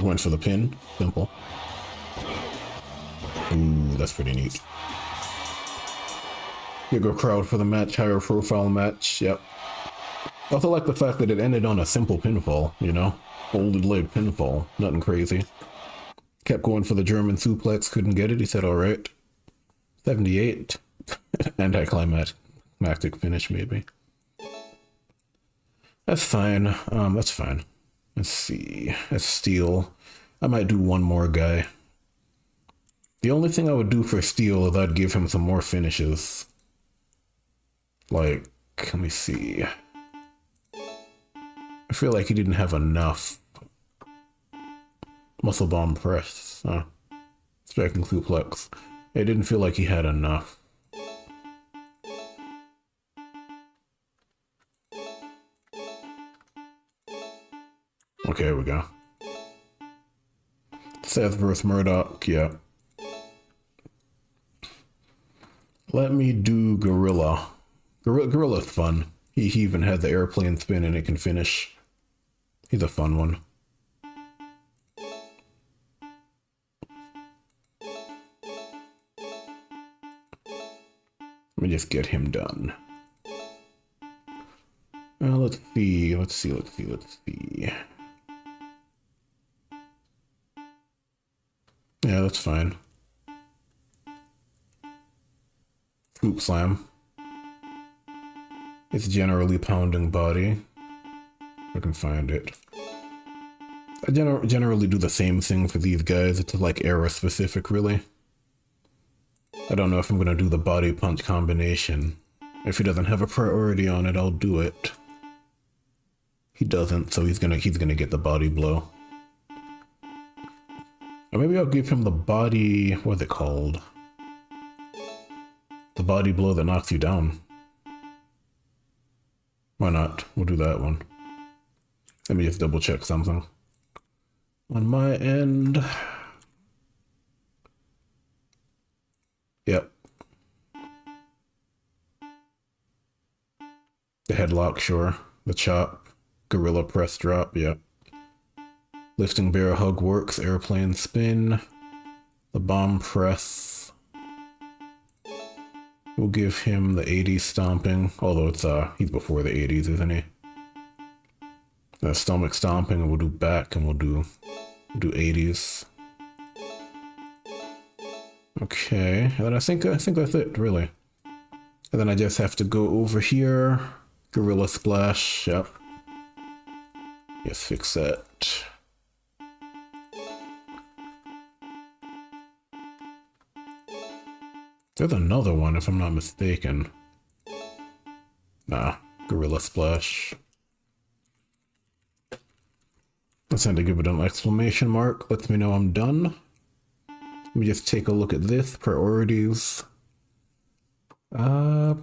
Went for the pin. Simple. Ooh, that's pretty neat. Bigger crowd for the match, higher profile match, yep. Also like the fact that it ended on a simple pinfall, you know? Folded leg pinfall, nothing crazy. Kept going for the German suplex, couldn't get it, he said alright. 78. Anticlimactic finish, maybe. That's fine, that's fine. Let's see, that's Steel. I might do one more guy. The only thing I would do for Steel is I'd give him some more finishes. Like, let me see. I feel like he didn't have enough. Muscle bomb press. Striking suplex. It didn't feel like he had enough. Okay, here we go. Seth versus Murdoch, yeah. Let me do Gorilla. Gorilla's fun. He even had the airplane spin and it can finish. He's a fun one. Let me just get him done. Let's see. Yeah, that's fine. Scoop slam. It's generally pounding body. If I can find it. I generally do the same thing for these guys. It's like era specific, really. I don't know if I'm gonna do the body punch combination. If he doesn't have a priority on it, I'll do it. He doesn't, so he's gonna get the body blow. Or maybe I'll give him the body, what's it called? The body blow that knocks you down. Why not? We'll do that one. Let me just double check something. On my end. Yep. The headlock, sure. The chop. Gorilla press drop, yep. Lifting bear hug works, airplane spin. The bomb press. We'll give him the 80s stomping, although it's he's before the 80s, isn't he? Stomach stomping, and we'll do back, and we'll do 80s. Okay, and then I think that's it, really. And then I just have to go over here. Gorilla splash, yep. Yes, fix that. There's another one, if I'm not mistaken. Nah, Gorilla Splash. Let's have to give it an exclamation mark. Lets me know I'm done. Let me just take a look at this. Priorities. The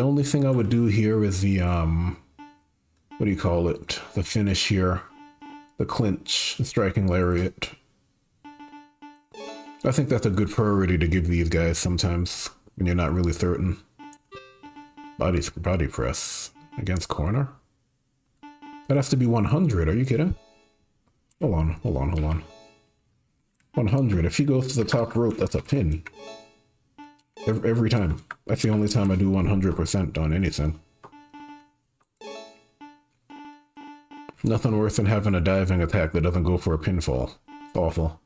only thing I would do here is the, what do you call it? The finish here. The clinch, the striking lariat. I think that's a good priority to give these guys sometimes when you're not really certain. Body press against corner. That has to be 100. Are you kidding? Hold on. 100. If she goes to the top rope, that's a pin. Every time. That's the only time I do 100% on anything. Nothing worse than having a diving attack that doesn't go for a pinfall. It's awful.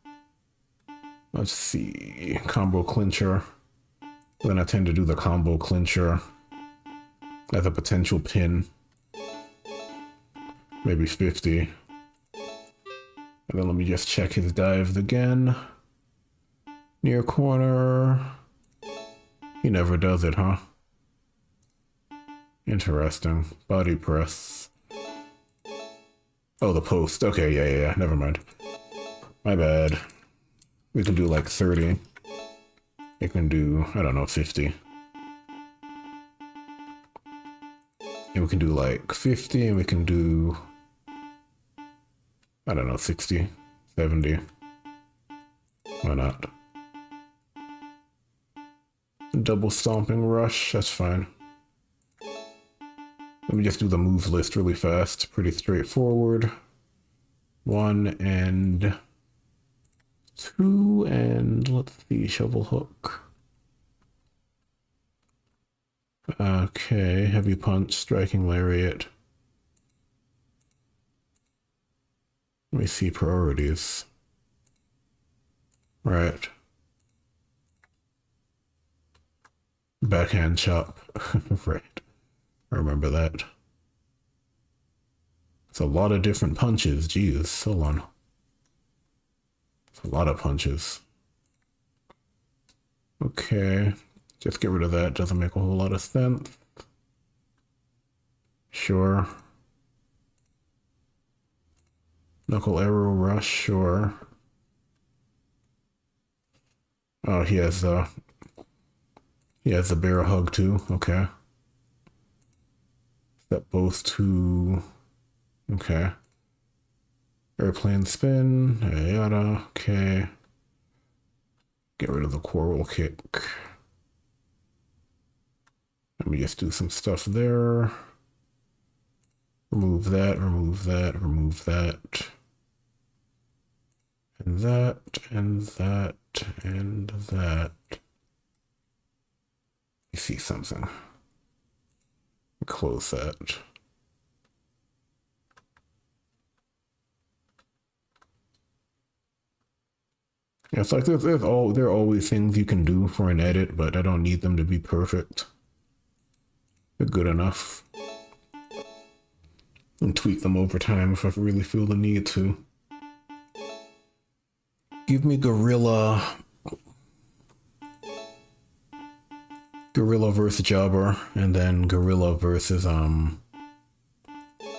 Let's see, combo clincher. Then I tend to do the combo clincher as a potential pin. Maybe 50. And then let me just check his dives again. Near corner. He never does it, huh? Interesting. Body press. Oh, the post. Okay, yeah. Never mind. My bad. We can do like 30. It can do, I don't know, 50. And we can do like 50, and we can do, I don't know, 60, 70. Why not? Double stomping rush, that's fine. Let me just do the moves list really fast. Pretty straightforward. 1 and 2, and let's see, shovel hook. Okay, heavy punch, striking lariat. Let me see priorities. Right. Backhand chop. Right. I remember that. It's a lot of different punches. Jeez, hold on. It's a lot of punches. Okay. Just get rid of that. Doesn't make a whole lot of sense. Sure. Knuckle Arrow Rush, or oh, he has the bear hug too. Okay. Step both to okay. Airplane spin, yada. Okay. Get rid of the coral kick. Let me just do some stuff there. Remove that, remove that, remove that. And that, and that, and that. You see something. Close that. Yeah, it's like there are always things you can do for an edit, but I don't need them to be perfect. They're good enough. And tweak them over time if I really feel the need to. Give me Gorilla versus Jobber, and then Gorilla versus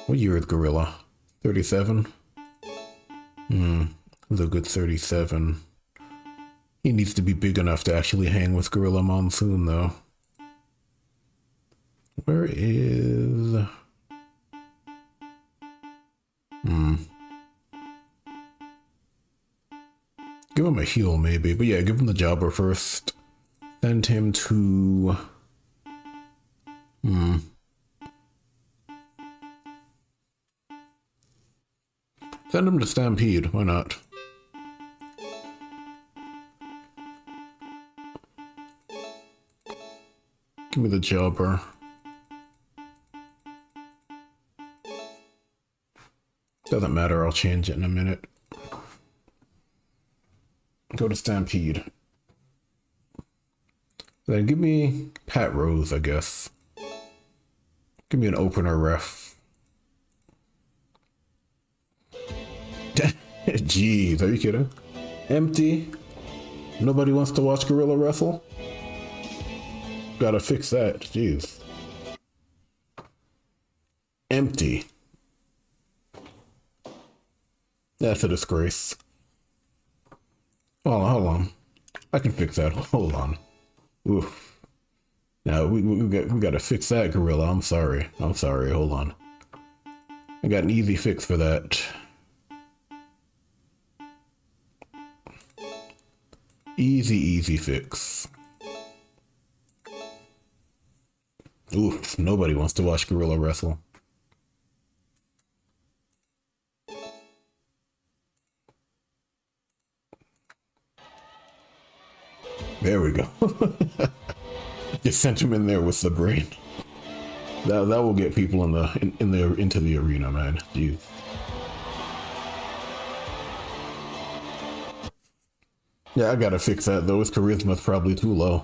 what year is Gorilla? 37? It was a good 37. He needs to be big enough to actually hang with Gorilla Monsoon, though. Where is... Give him a heal, maybe. But yeah, give him the Jobber first. Send him to... Send him to Stampede. Why not? Give me the Jobber. Doesn't matter, I'll change it in a minute. Go to Stampede. Then give me Pat Rose, I guess. Give me an opener ref. Jeez, are you kidding? Empty? Nobody wants to watch Gorilla wrestle? Gotta fix that, jeez. Empty. That's a disgrace. Hold on. I can fix that. Hold on. Oof. Now we gotta fix that, Gorilla. I'm sorry. Hold on. I got an easy fix for that. Easy fix. Oof. Nobody wants to watch Gorilla wrestle. There we go. Just sent him in there with the brain. That will get people into the arena, man. Jeez. Yeah, I gotta fix that though. His charisma's probably too low.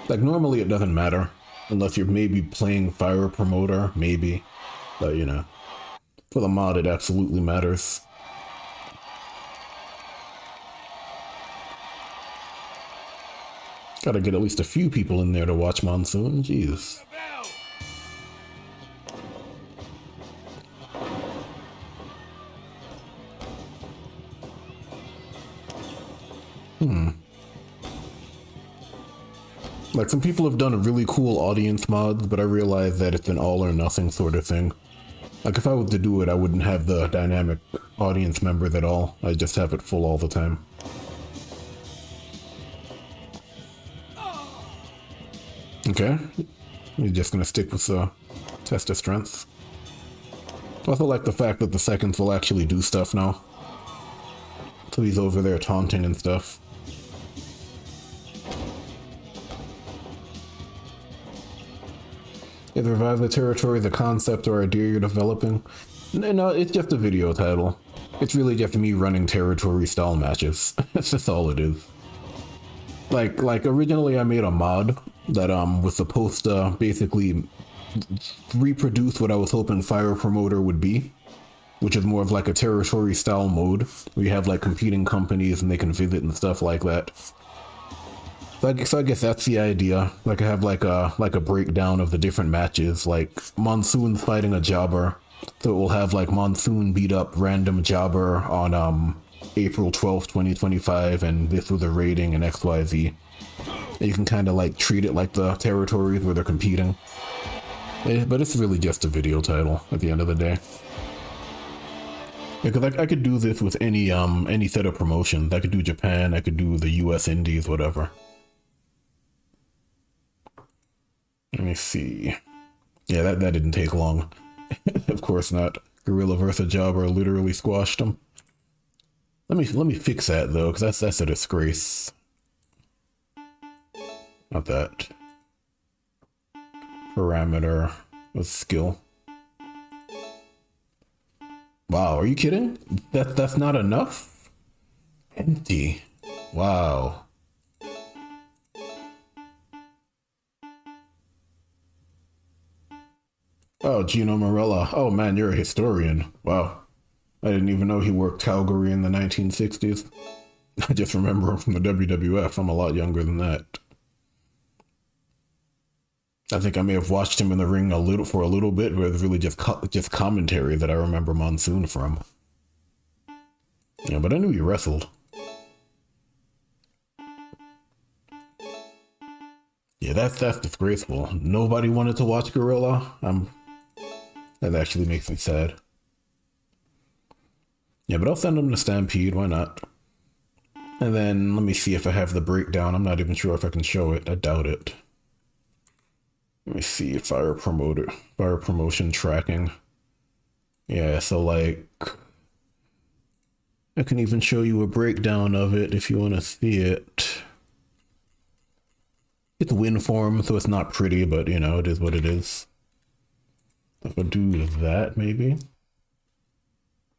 Like normally it doesn't matter unless you're maybe playing Fire Promoter, maybe. But you know, for the mod it absolutely matters. Gotta get at least a few people in there to watch Monsoon. Jeez. Like, some people have done really cool audience mods, but I realize that it's an all or nothing sort of thing. Like, if I was to do it, I wouldn't have the dynamic audience members at all. I'd just have it full all the time. Okay. You're just gonna stick with the test of strength. I also like the fact that the seconds will actually do stuff now. So he's over there taunting and stuff. Is Revive the Territory the concept or idea you're developing? No, it's just a video title. It's really just me running territory style matches. That's just all it is. Like originally I made a mod that was supposed to basically reproduce what I was hoping Fire Promoter would be, which is more of like a territory style mode where you have like competing companies and they can visit and stuff like that. So I guess that's the idea. Like I have like a breakdown of the different matches, like Monsoon's fighting a Jobber, So it will have like Monsoon beat up random jobber on April 12th, 2025, and this was a rating in XYZ. And you can kind of like treat it like the territories where they're competing. But it's really just a video title at the end of the day. Because I could do this with any set of promotions. I could do Japan, I could do the US Indies, whatever. Let me see. Yeah, that didn't take long. Of course not. Gorilla vs. Jobber literally squashed him. Let me fix that though, because that's a disgrace. Not that. Parameter with skill. Wow, are you kidding? That's not enough? Empty. Wow. Oh, Gino Morella. Oh man, you're a historian. Wow. I didn't even know he worked Calgary in the 1960s. I just remember him from the WWF. I'm a lot younger than that. I think I may have watched him in the ring for a little bit, but it's really just commentary that I remember Monsoon from. Yeah, but I knew he wrestled. Yeah, that's disgraceful. Nobody wanted to watch Gorilla. That actually makes me sad. Yeah, but I'll send him to Stampede. Why not? And then let me see if I have the breakdown. I'm not even sure if I can show it. I doubt it. Let me see. Fire promotion tracking. Yeah, so like, I can even show you a breakdown of it if you want to see it. It's win form, so it's not pretty, but you know, it is what it is. If I do that, maybe.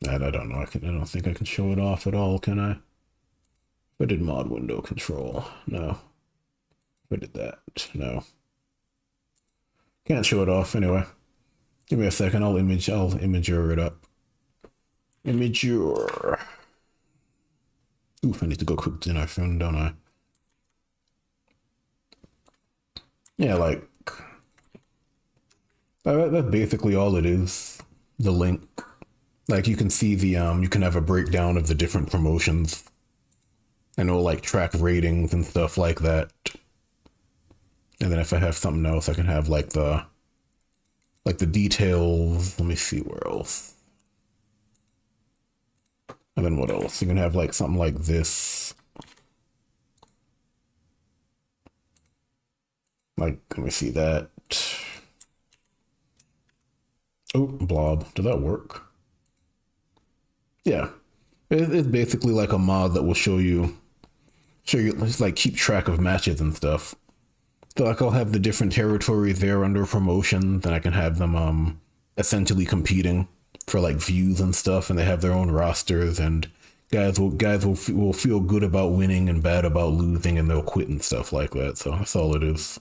I don't know. I don't think I can show it off at all, can I? If I did mod window control, no. If I did that, no. Can't show it off anyway. Give me a second. I'll imager it up. Imager. Oof, I need to go cook dinner soon, don't I? Yeah, like that's basically all it is. The link. Like you can see the you can have a breakdown of the different promotions. And it'll like track ratings and stuff like that. And then if I have something else, I can have like the details. Let me see where else. And then what else? You can have like something like this. Like, let me see that. Oh, blob. Did that work? Yeah. It's basically like a mod that will show you, just like keep track of matches and stuff. So like I'll have the different territories there under promotion, then I can have them essentially competing for like views and stuff, and they have their own rosters, and guys will feel good about winning and bad about losing, and they'll quit and stuff like that. So that's all it is.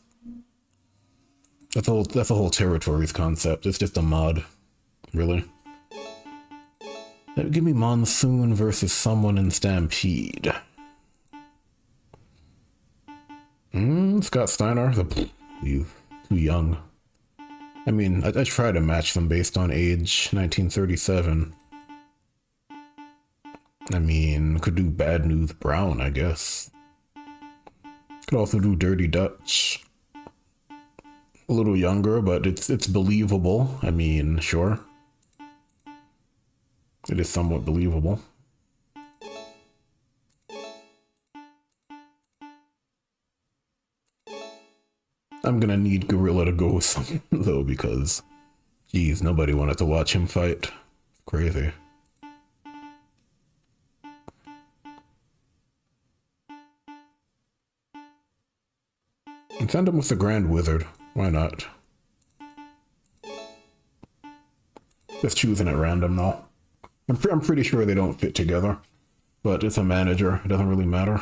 That's a whole territories concept. It's just a mod, really. Give me Monsoon versus someone in Stampede. Scott Steiner? You too young. I mean, I try to match them based on age. 1937. I mean, could do Bad News Brown, I guess. Could also do Dirty Dutch. A little younger, but it's believable. I mean, sure. It is somewhat believable. I'm gonna need Gorilla to go with something though, because geez, nobody wanted to watch him fight. Crazy. And send him with the Grand Wizard. Why not? Just choosing at random now. I'm pretty sure they don't fit together, but it's a manager. It doesn't really matter.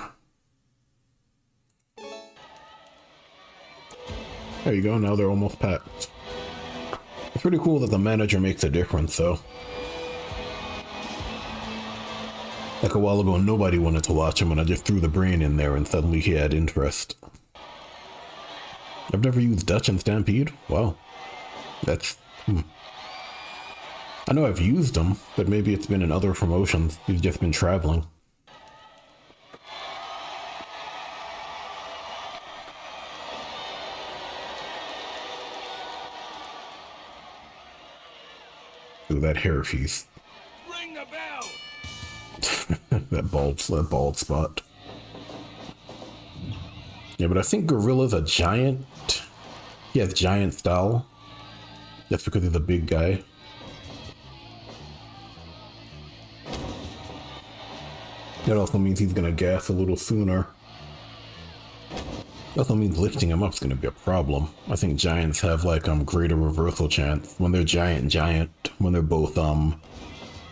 There you go, now they're almost packed. It's pretty cool that the manager makes a difference, though. Like a while ago, nobody wanted to watch him, and I just threw the brain in there, and suddenly he had interest. I've never used Dutch in Stampede? Wow. That's... I know I've used them, but maybe it's been in other promotions. You've just been traveling. Ooh, that hair piece. Ring the bell. That bald spot. Yeah, but I think Gorilla's a giant. He has giant style. Just because he's a big guy. That also means he's gonna gas a little sooner. That also means lifting him up is gonna be a problem. I think giants have like greater reversal chance when they're giant. When they're both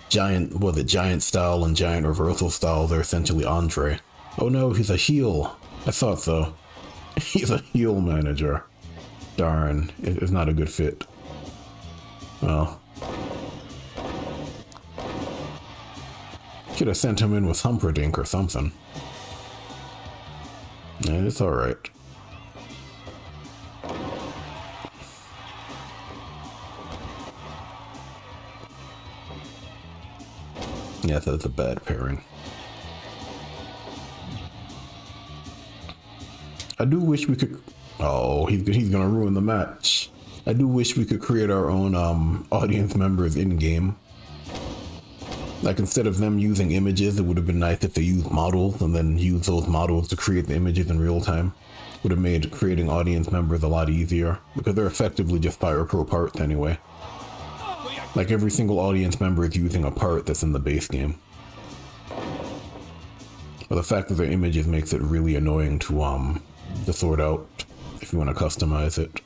giant style and giant reversal style, they're essentially Andre. Oh no, he's a heel. I thought so. He's a heel manager. Darn, it's not a good fit. Well, should have sent him in with Humperdinck or something. Yeah, it's alright. Yeah, that's a bad pairing. I do wish we could... Oh, he's gonna ruin the match. I do wish we could create our own audience members in-game. Like, instead of them using images, it would have been nice if they used models and then use those models to create the images in real time. Would have made creating audience members a lot easier, because they're effectively just Fire Pro parts anyway. Like, every single audience member is using a part that's in the base game. But the fact that their images makes it really annoying to sort out if you want to customize it.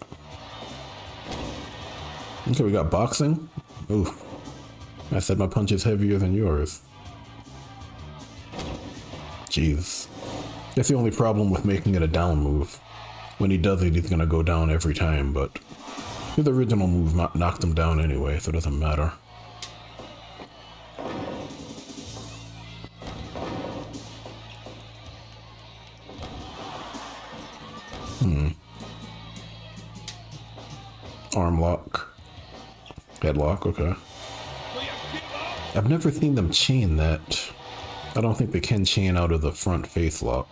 Okay, we got boxing. Ooh. I said my punch is heavier than yours. Jeez. That's the only problem with making it a down move. When he does it, he's gonna go down every time, but his original move knocked him down anyway, so it doesn't matter. Arm lock. Headlock, okay. Will you give up? I've never seen them chain that. I don't think they can chain out of the front face lock.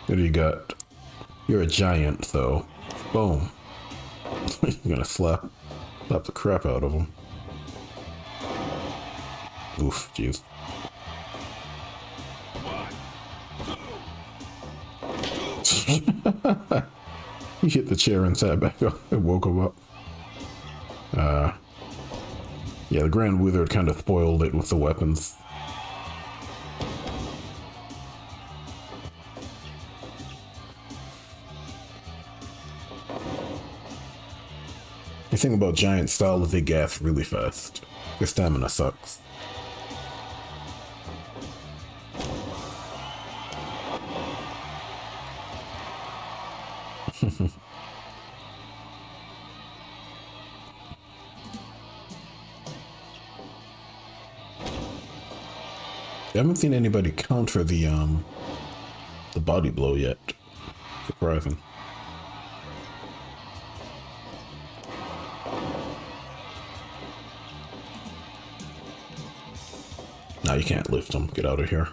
What do you got? You're a giant, though. Boom. You're gonna slap the crap out of him. Oof, jeez. He hit the chair and sat back up and woke him up. Yeah, the Grand Wizard kind of spoiled it with the weapons. The thing about giant style is they gas really fast. Their stamina sucks. I haven't seen anybody counter the body blow yet. Surprising. Now you can't lift them. Get out of here.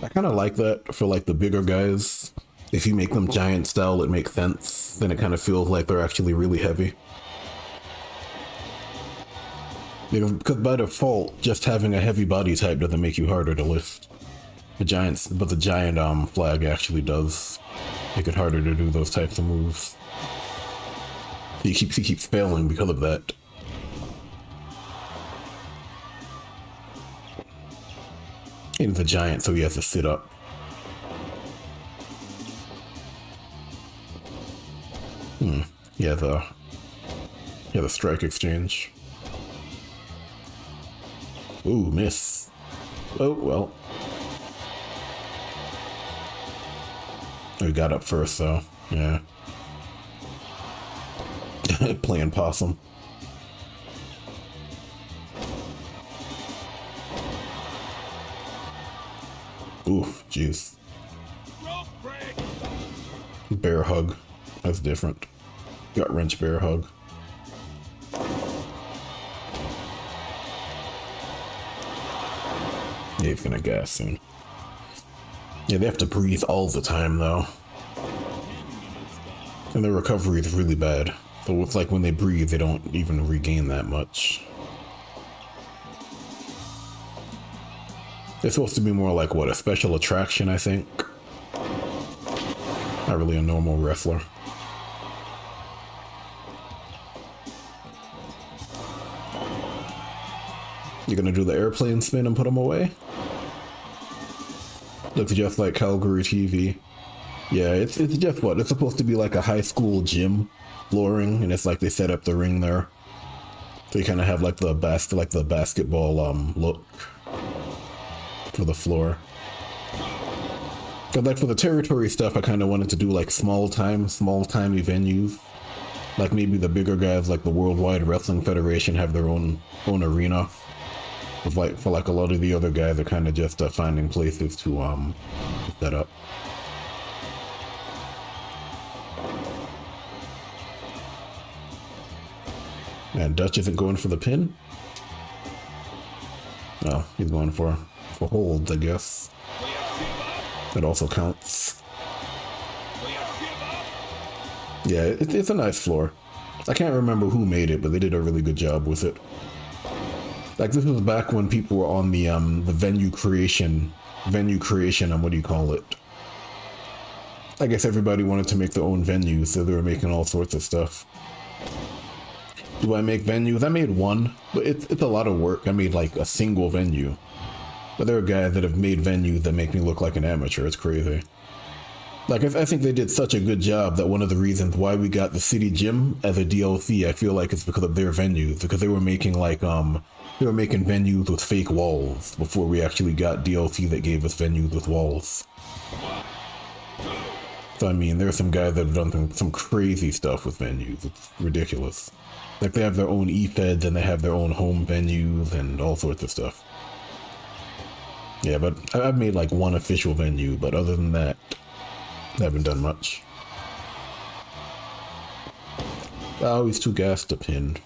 I kind of like that for like the bigger guys. If you make them giant style, it makes sense. Then it kind of feels like they're actually really heavy. Because by default, just having a heavy body type doesn't make you harder to lift. The giant flag actually does make it harder to do those types of moves. He keeps failing because of that. He's a giant, so he has to sit up. Yeah, the strike exchange. Ooh, miss. Oh, well. We got up first, though. Yeah. Playing possum. Ooh, jeez. Rope break. Bear hug. That's different. Gut wrench bear hug. Yeah, he's gonna gas soon. Yeah, they have to breathe all the time though. And their recovery is really bad. So it's like when they breathe, they don't even regain that much. They're supposed to be more like, what, a special attraction, I think? Not really a normal wrestler. You gonna do the airplane spin and put him away? Looks just like Calgary TV. Yeah, it's just what? It's supposed to be like a high school gym flooring, and it's like they set up the ring there. So you kind of have like the basketball look for the floor. But like for the territory stuff, I kind of wanted to do like small-timey venues. Like maybe the bigger guys, like the Worldwide Wrestling Federation, have their own arena. With like for like a lot of the other guys are kind of just finding places to set up. And Dutch isn't going for the pin. No, he's going for holds, I guess. It also counts. Yeah, it's a nice floor. I can't remember who made it, but they did a really good job with it. Like this was back when people were on the venue creation, what do you call it? I guess everybody wanted to make their own venues, so they were making all sorts of stuff. Do I make venues? I made one, but it's a lot of work. I made like a single venue. But there are guys that have made venues that make me look like an amateur. It's crazy. Like, I think they did such a good job that one of the reasons why we got the City Gym as a DLC, I feel like it's because of their venues. Because they were making like, they were making venues with fake walls before we actually got DLC that gave us venues with walls. So, I mean, there are some guys that have done some crazy stuff with venues. It's ridiculous. Like, they have their own e-feds and they have their own home venues and all sorts of stuff. Yeah, but I've made like one official venue, but other than that, I haven't done much. Oh, he's too gassed to pin.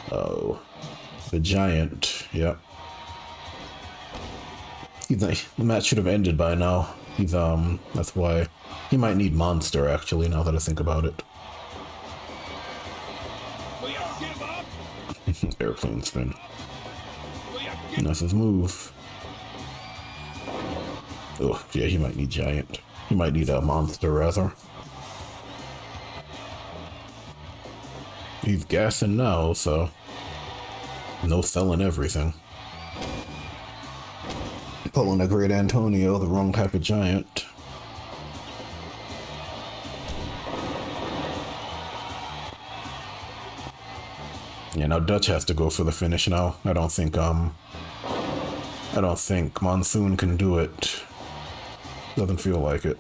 Oh, the giant. Yep. The match should have ended by now. He's that's why he might need Monster actually. Now that I think about it. Airplane spin. That's his move. Oh, yeah, he might need Giant. He might need a Monster, rather. He's gassing now, so... no selling everything. Pulling a Great Antonio, the wrong type of Giant. Yeah, now Dutch has to go for the finish now. I don't think Monsoon can do it. Doesn't feel like it.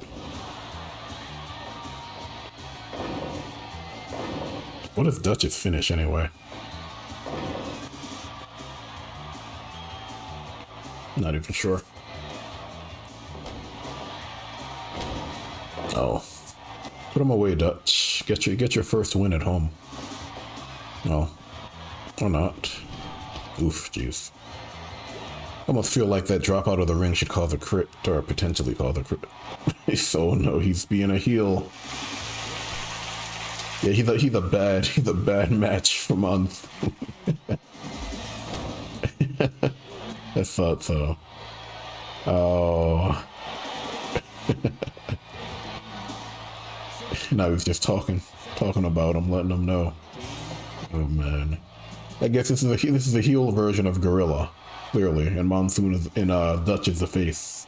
What is Dutch's finish anyway? Not even sure. Oh. Put him away, Dutch. Get your first win at home. No. Or not. Oof, jeez. Almost feel like that drop out of the ring should cause a crit, or potentially cause a crit. So no, he's being a heel. Yeah, he's a bad match for months. I thought so. Oh. Now he's just talking about him, letting him know. Oh man. I guess this is a heel version of Gorilla. Clearly, and Monsoon is in Dutch is the face.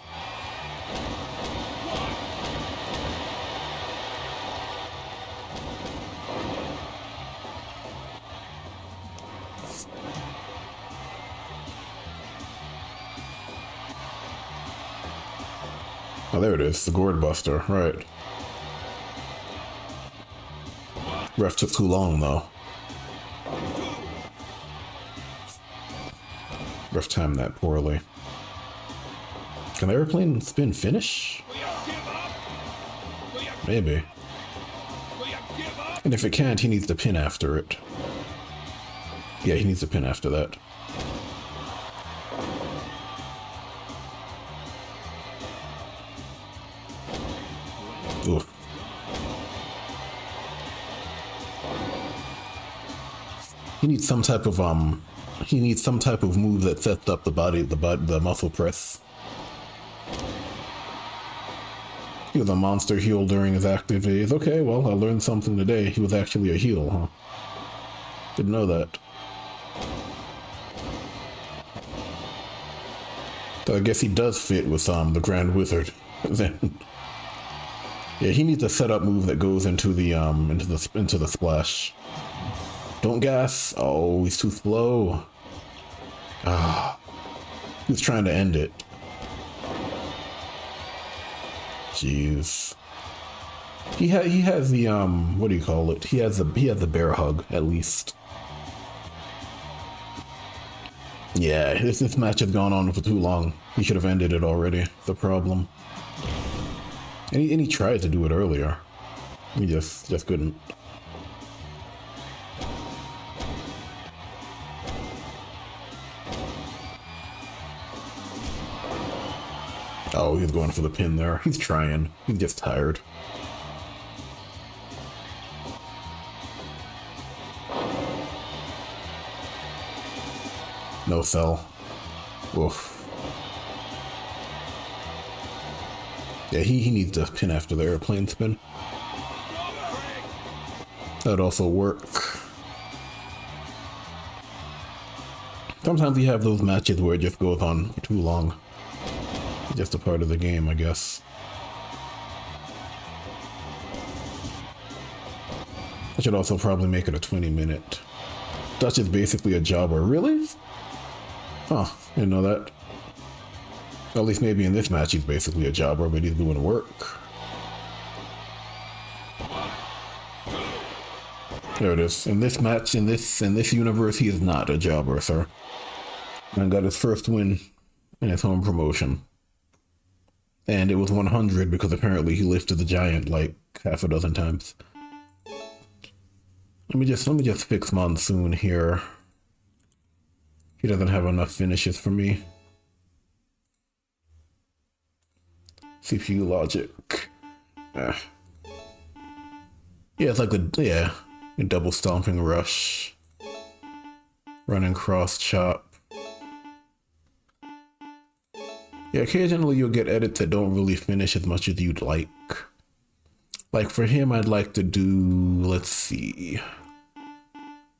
Oh, there it is, the Gourd Buster, right. Ref took too long though. Ref timed that poorly. Can the airplane spin finish? Maybe. And if it can't, he needs to pin after it. Yeah, he needs to pin after that. Oof. He needs some type of move that sets up the muscle press. He was a monster heel during his active days. Okay, well, I learned something today. He was actually a heel, huh? Didn't know that. So I guess he does fit with the Grand Wizard. Then, yeah, he needs a setup move that goes into the splash. Don't gas. Oh, he's too slow. He's trying to end it. Jeez. He has the what do you call it? He has the bear hug at least. Yeah, this match has gone on for too long. He should have ended it already. The problem. And he tried to do it earlier. He just couldn't. Oh, he's going for the pin there. He's trying. He's just tired. No sell. Oof. Yeah, he needs to pin after the airplane spin. That'd also work. Sometimes you have those matches where it just goes on for too long. Just a part of the game, I guess. I should also probably make it a 20-minute. Dutch is basically a jobber. Really? Huh, didn't know that. At least maybe in this match he's basically a jobber, but he's doing work. There it is. In this match, in this universe, he is not a jobber, sir. And got his first win in his home promotion. And it was 100 because apparently he lifted the giant like half a dozen times. Let me just fix Monsoon here. He doesn't have enough finishes for me. CPU logic. Yeah, it's like a double stomping rush. Running cross chop. Yeah, occasionally you'll get edits that don't really finish as much as you'd like. Like for him, I'd like to do, let's see.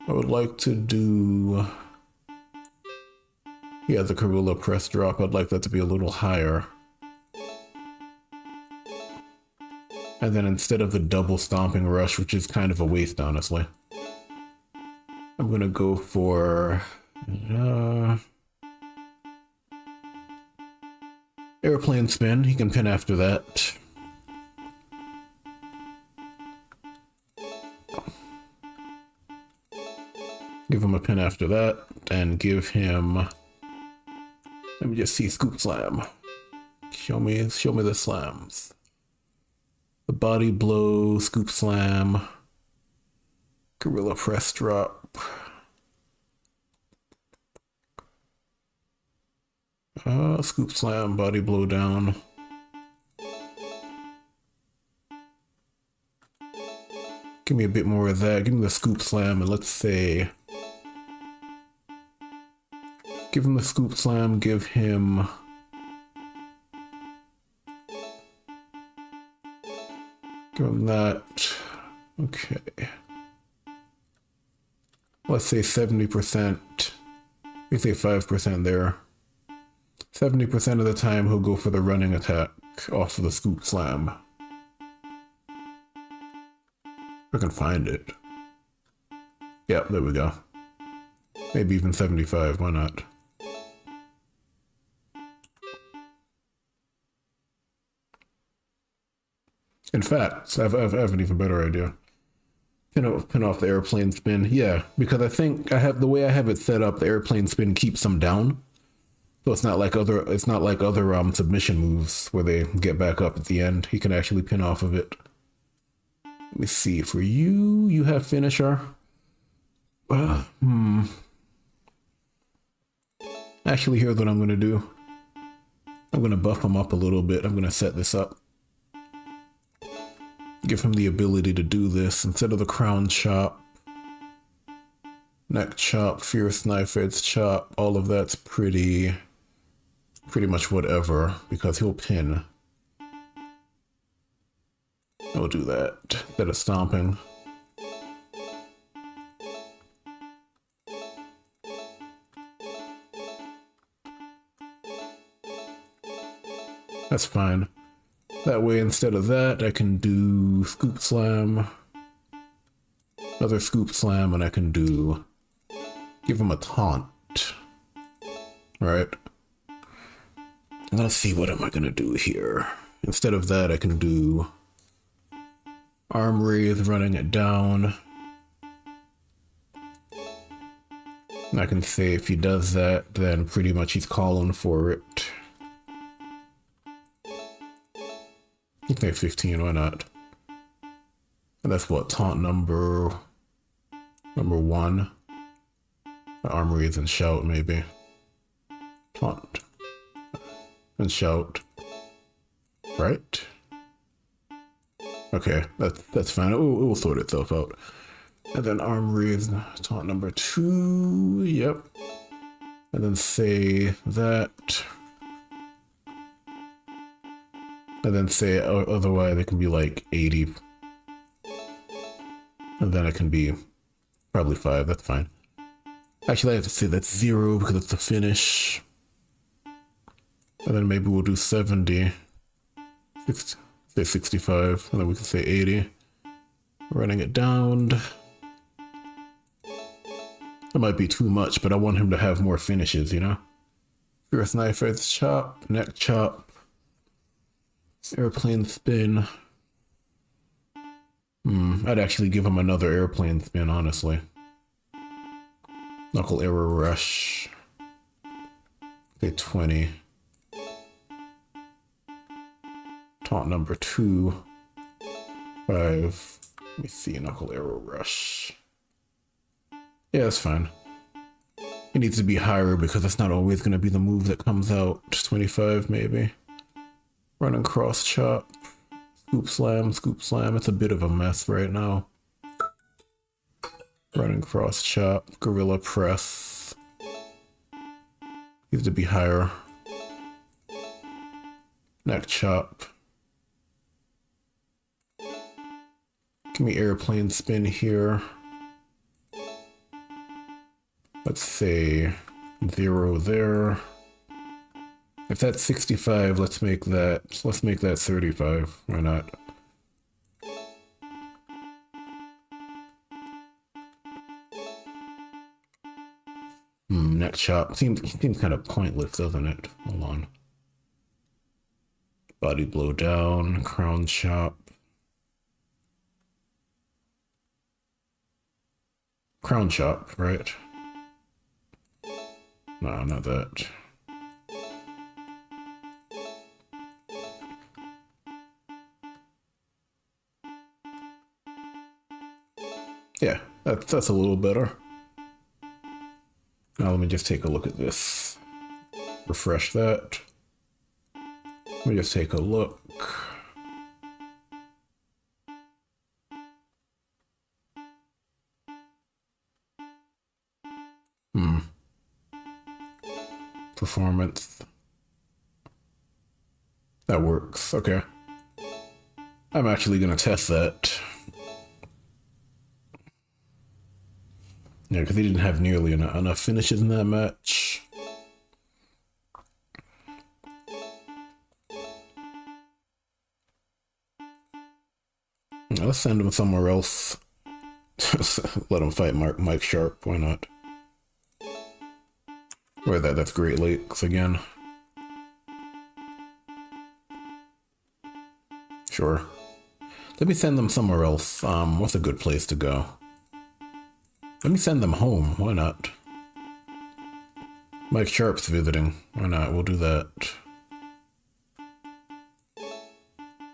I would like to do, yeah, the Gorilla Press drop. I'd like that to be a little higher. And then instead of the double stomping rush, which is kind of a waste, honestly, I'm gonna go for, airplane spin. He can pin after that. Give him a pin after that, and give him. Let me just see scoop slam. Show me the slams. The body blow, scoop slam, gorilla press drop. Scoop slam, body blow down. Give me a bit more of that. Give me the scoop slam, and let's say. Give him the scoop slam, give him. Give him that. Okay. Let's say 70%. We say 5% there. 70% of the time he'll go for the running attack off of the scoop slam. If I can find it. Yep, there we go. Maybe even 75, why not? In fact, I have an even better idea. Pin off the airplane spin. Yeah, because I think the way I have it set up, the airplane spin keeps them down. So it's not like other submission moves where they get back up at the end. He can actually pin off of it. Let me see. For you, you have finisher. Actually, here's what I'm going to do. I'm going to buff him up a little bit. I'm going to set this up. Give him the ability to do this instead of the crown chop, neck chop, fierce knife edge chop. All of that's pretty much whatever because he'll pin. I'll do that instead of stomping. That's fine. That way, instead of that, I can do scoop slam, another scoop slam, and I can do give him a taunt. Right? Let's see, what am I gonna do here? Instead of that, I can do arm raise, running it down. And I can say if he does that, then pretty much he's calling for it. Okay, 15, why not? And that's what, taunt number 1. Arm raise and shout, maybe. Taunt. And shout. Right? Okay, that's fine. It will sort itself out. And then arm raise, taunt number 2, yep. And then say that. And then say otherwise it can be like 80. And then it can be probably 5, that's fine. Actually I have to say that's 0 because it's the finish. And then maybe we'll do 70. Say 65, and then we can say 80. Running it down. That might be too much, but I want him to have more finishes, you know? Fierce knife edge chop, neck chop. Airplane spin. I'd actually give him another airplane spin, honestly. Knuckle arrow rush. Okay, 20. Taunt number 2. 5. Let me see, knuckle arrow rush. Yeah, that's fine. It needs to be higher because that's not always going to be the move that comes out. 25 maybe. Running cross chop, scoop slam, scoop slam. It's a bit of a mess right now. Running cross chop, gorilla press. Needs to be higher. Neck chop. Give me airplane spin here. Let's say 0 there. If that's 65, let's make that 35. Why not? Neck chop seems kind of pointless, doesn't it? Hold on. Body blow down, crown chop. Crown chop, right? No, not that. Yeah, that's a little better. Now let me just take a look at this. Refresh that. Let me just take a look. Performance. That works, okay. I'm actually gonna test that. Yeah, because he didn't have nearly enough finishes in that match. Now let's send him somewhere else. Let him fight Mike Sharp, why not? Where that's Great Lakes again. Sure. Let me send them somewhere else. What's a good place to go? Let me send them home. Why not? Mike Sharp's visiting. Why not? We'll do that.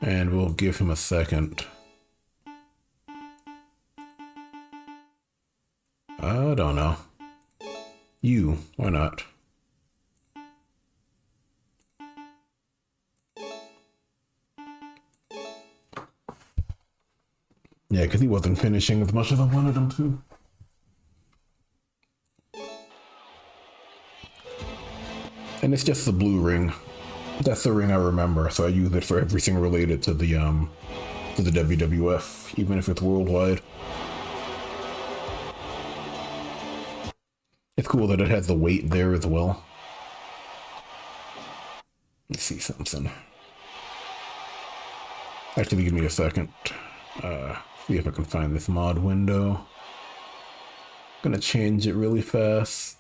And we'll give him a second. I don't know. You, why not? Yeah, because he wasn't finishing as much as I wanted him to. And it's just the blue ring. That's the ring I remember, so I use it for everything related to the WWF, even if it's worldwide. It's cool that it has the weight there as well. Let's see something. Actually, give me a second. See if I can find this mod window. Gonna change it really fast.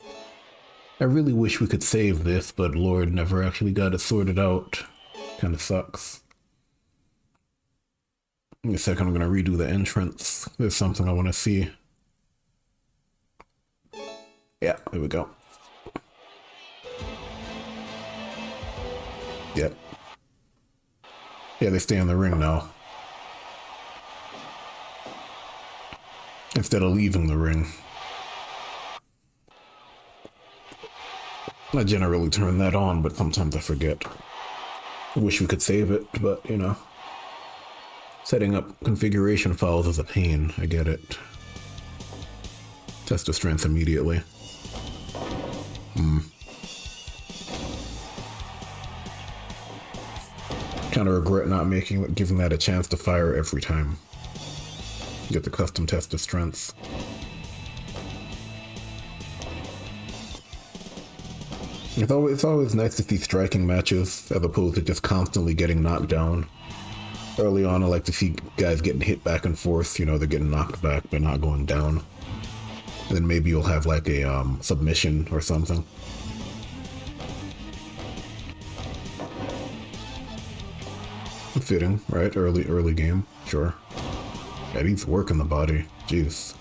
I really wish we could save this, but Lord never actually got it sorted out. Kinda sucks. In a second, I'm gonna redo the entrance. There's something I wanna see. Yeah, there we go. Yep. Yeah, they stay in the ring now. Instead of leaving the ring. I generally turn that on, but sometimes I forget. I wish we could save it, but, you know. Setting up configuration files is a pain, I get it. Test the strength immediately. Kind of regret not giving that a chance to fire every time. Get the custom test of strengths. It's always nice to see striking matches as opposed to just constantly getting knocked down. Early on, I like to see guys getting hit back and forth. You know, they're getting knocked back but not going down. And then maybe you'll have like a submission or something. Fitting, right? Early game, sure. That needs work in the body. Jeez.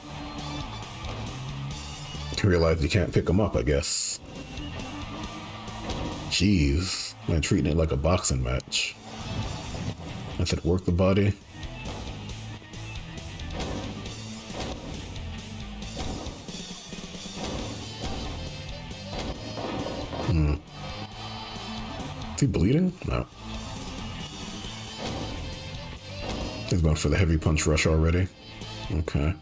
You realize you can't pick them up, I guess. Jeez. Man, treating it like a boxing match. I said work the body. Is he bleeding? No. He's going for the heavy punch rush already. Okay.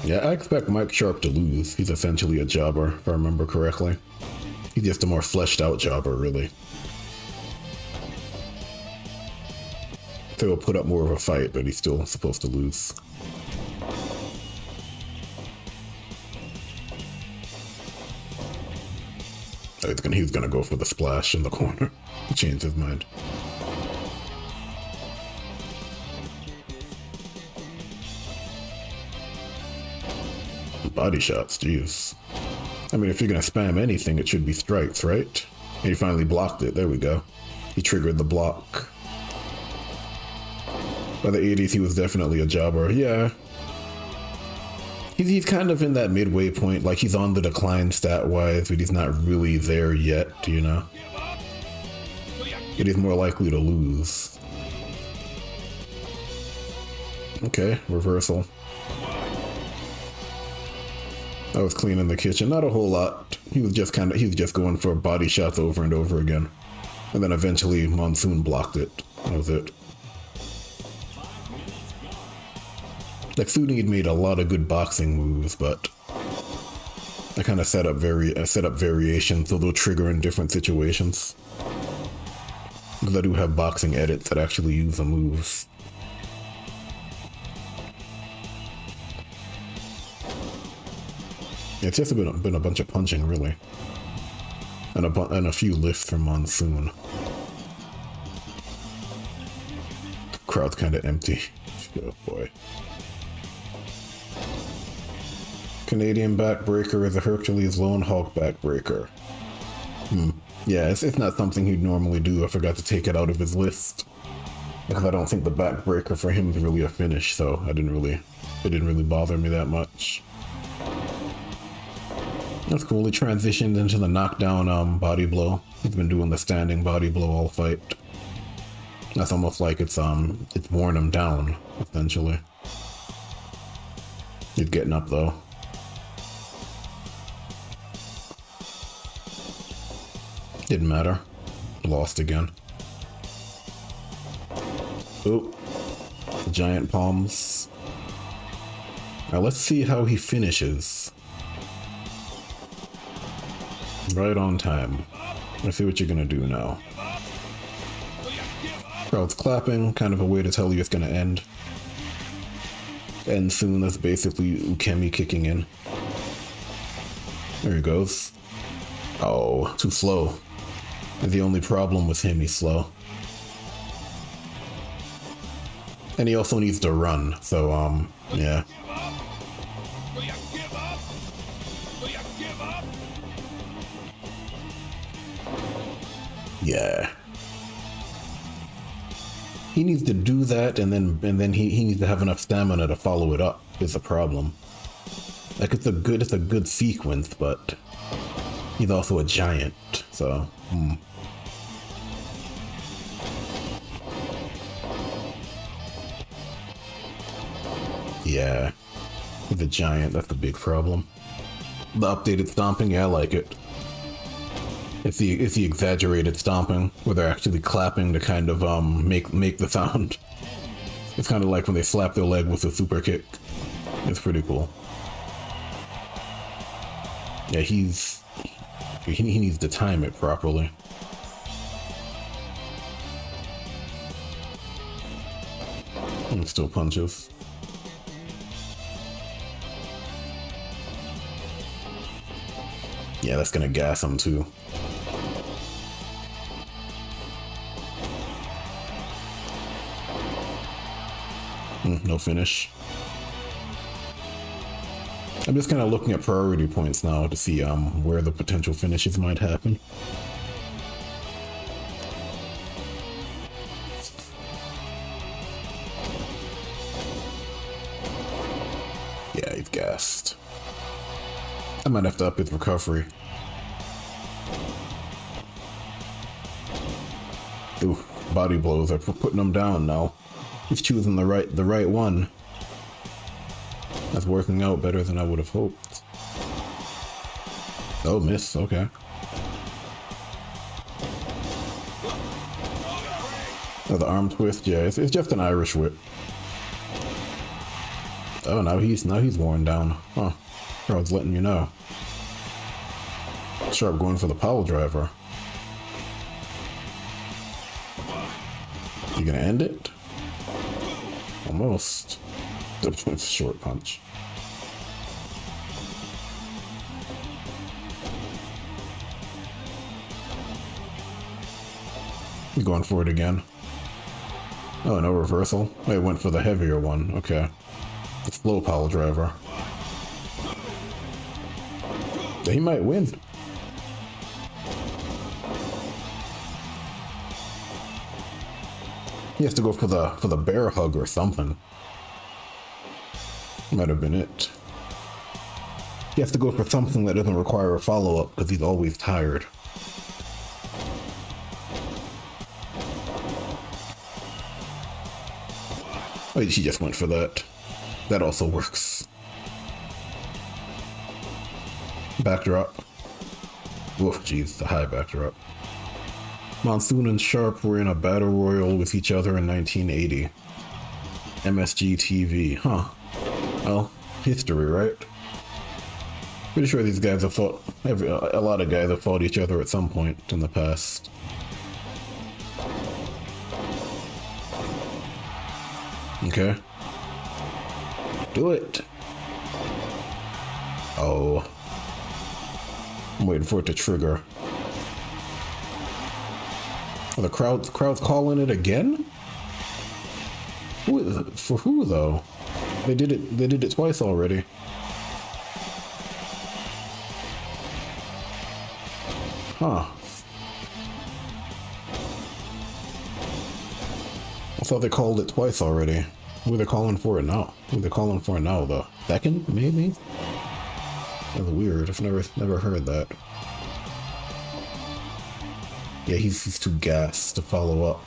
Yeah, I expect Mike Sharp to lose. He's essentially a jobber, if I remember correctly. He's just a more fleshed out jobber, really. So he'll put up more of a fight, but he's still supposed to lose. Oh, he's gonna go for the splash in the corner. He changed his mind. Body shots, jeez. I mean, if you're gonna spam anything, it should be strikes, right? And he finally blocked it. There we go. He triggered the block. By the 80s, he was definitely a jobber. Yeah. He's kind of in that midway point. Like, he's on the decline stat-wise, but he's not really there yet, you know? But he's more likely to lose. Okay, reversal. I was cleaning the kitchen, not a whole lot. He was just going for body shots over and over again. And then eventually Monsoon blocked it. That was it. Like, Suni had made a lot of good boxing moves, but I kind of set up variations so they'll trigger in different situations. Because I do have boxing edits that actually use the moves. It's just been a bunch of punching, really. And a few lifts from Monsoon. Crowd's kind of empty. Oh boy. Canadian backbreaker is a Hercules Lone Hulk backbreaker. Yeah, it's not something he'd normally do. I forgot to take it out of his list. Because I don't think the backbreaker for him is really a finish, so it didn't really bother me that much. That's cool. He transitioned into the knockdown body blow. He's been doing the standing body blow all fight. That's almost like it's worn him down, essentially. He's getting up though. Didn't matter. Lost again. Oh, giant palms. Now let's see how he finishes. Right on time. Let's see what you're gonna do now. Crowd's clapping, kind of a way to tell you it's gonna end. End soon, that's basically Ukemi kicking in. There he goes. Oh, too slow. The only problem with him, he's slow. And he also needs to run, so, yeah. Do you give up? Do you give up? Yeah. He needs to do that, and then he needs to have enough stamina to follow it up, is the problem. Like, it's a good sequence, but he's also a giant, so, Yeah. He's a giant, that's the big problem. The updated stomping, yeah, I like it. It's the exaggerated stomping, where they're actually clapping to kind of make the sound. It's kind of like when they slap their leg with a super kick. It's pretty cool. Yeah, he needs to time it properly. And still punches. Yeah, that's gonna gas him too. No finish. I'm just kind of looking at priority points now to see where the potential finishes might happen. Yeah, he's gassed. I might have to up his recovery. Ooh, body blows are putting him down now. He's choosing the right one. That's working out better than I would have hoped. Oh, miss, okay. Oh, the arm twist, yeah, it's just an Irish whip. Oh, now he's worn down. Huh. I was letting you know. Sharp going for the pile driver. You gonna end it? Almost. It's a short punch. He's going for it again. Oh, no reversal. I went for the heavier one. Okay. The slow pile driver. He might win. He has to go for the bear hug or something. Might have been it. He has to go for something that doesn't require a follow-up because he's always tired. Oh, she just went for that. That also works. Backdrop. Woof, jeez, the high backdrop. Monsoon and Sharp were in a battle royal with each other in 1980. MSG TV, huh? Well, history, right? Pretty sure these guys have fought, a lot of guys have fought each other at some point in the past. Okay. Do it! Oh. I'm waiting for it to trigger. Are the crowd's calling it again? For who though? They did it twice already. Huh. I thought they called it twice already. Who are they calling for it now? Who are they calling for now though? Second, maybe? That's weird. I've never heard that. Yeah, he's too gassed to follow up.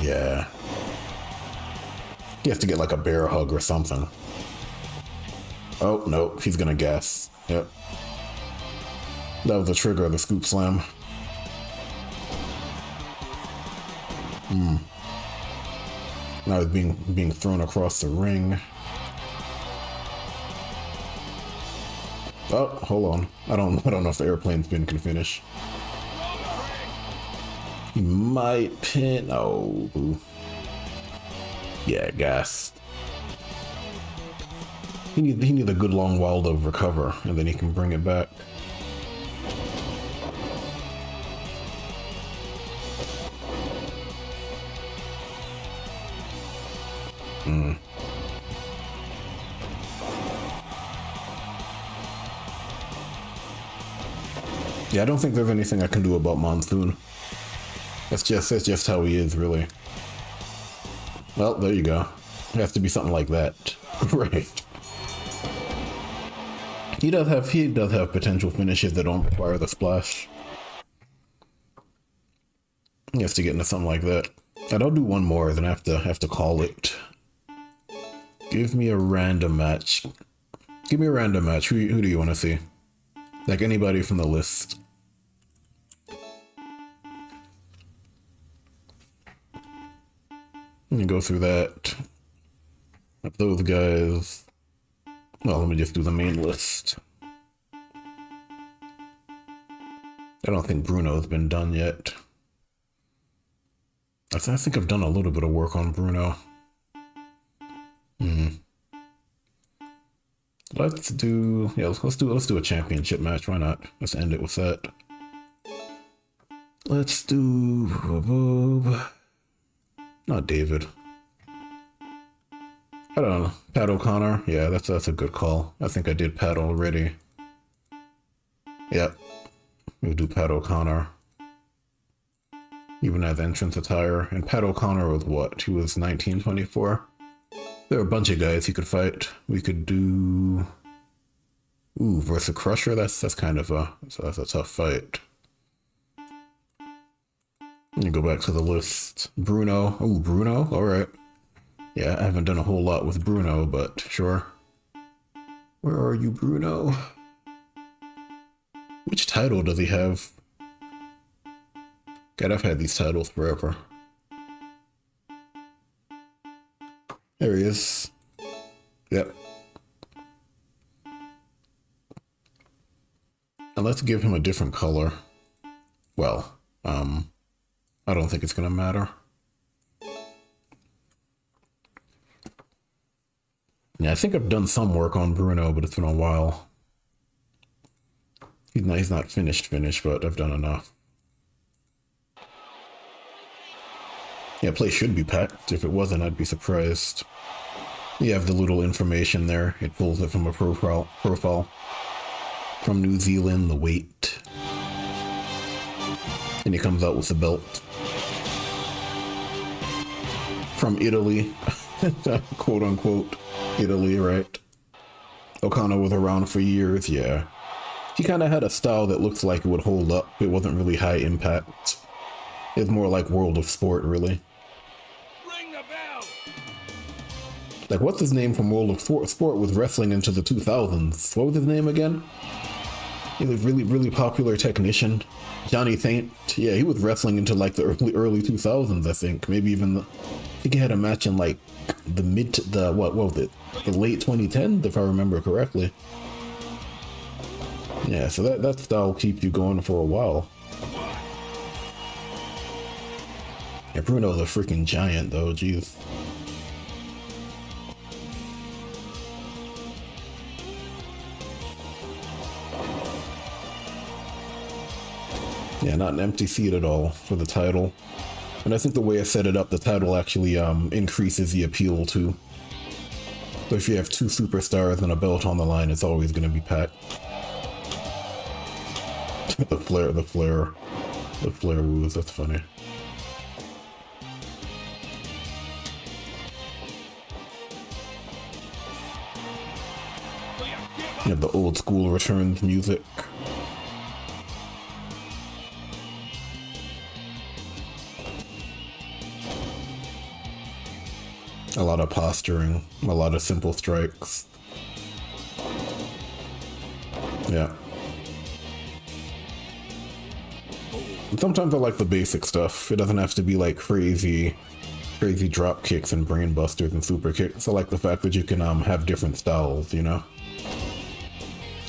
Yeah. He has to get like a bear hug or something. Oh, no, he's gonna gas. Yep. That was the trigger of the scoop slam. Now he's being thrown across the ring. Oh, hold on. I don't know if the airplane spin can finish. He might pin. Oh, boo. Yeah, gas. He needs a good long while to recover, and then he can bring it back. Yeah, I don't think there's anything I can do about Monsoon. That's just how he is, really. Well, there you go. It has to be something like that. Right. He does have potential finishes that don't require the splash. He has to get into something like that. And I'll do one more, then I have to call it. Give me a random match. Give me a random match. Who do you want to see? Like anybody from the list. Let me go through that. Of those guys. Well, let me just do the main list. I don't think Bruno's been done yet. I think I've done a little bit of work on Bruno. Let's do let's do a championship match. Why not? Let's end it with that. Let's do not David. I don't know. Pat O'Connor. Yeah, that's a good call. I think I did Pat already. Yep. We'll do Pat O'Connor. Even as entrance attire. And Pat O'Connor was what? He was 1924. There are a bunch of guys he could fight. We could do... Ooh, versus Crusher? That's kind of that's a tough fight. Let me go back to the list. Bruno. Oh, Bruno? Alright. Yeah, I haven't done a whole lot with Bruno, but sure. Where are you, Bruno? Which title does he have? God, I've had these titles forever. There he is. Yep. And let's give him a different color. Well, I don't think it's gonna matter. Yeah, I think I've done some work on Bruno, but it's been a while. He's not finished, but I've done enough. Yeah, play should be packed. If it wasn't, I'd be surprised. You have the little information there. It pulls it from a profile. From New Zealand, the weight. And he comes out with the belt. From Italy. Quote unquote. Italy, right? O'Connor was around for years, yeah. He kind of had a style that looks like it would hold up. It wasn't really high impact. It's more like World of Sport, really. Ring the bell. Like, what's his name from World of Sport was wrestling into the 2000s. What was his name again? He was a really popular technician. Johnny Saint. Yeah, he was wrestling into like the early 2000s, I think. Maybe even I think he had a match in like the what was it? The late 2010s, if I remember correctly. Yeah, so that style keeps you going for a while. Yeah, Bruno's a freaking giant though, jeez. Yeah, not an empty seat at all for the title. And I think the way I set it up, the title actually increases the appeal too. So if you have two superstars and a belt on the line, it's always going to be packed. the flare woos, that's funny. You have the old school returns music. A lot of posturing, a lot of simple strikes. Yeah. Sometimes I like the basic stuff. It doesn't have to be like crazy drop kicks and brain busters and super kicks. I like the fact that you can have different styles, you know?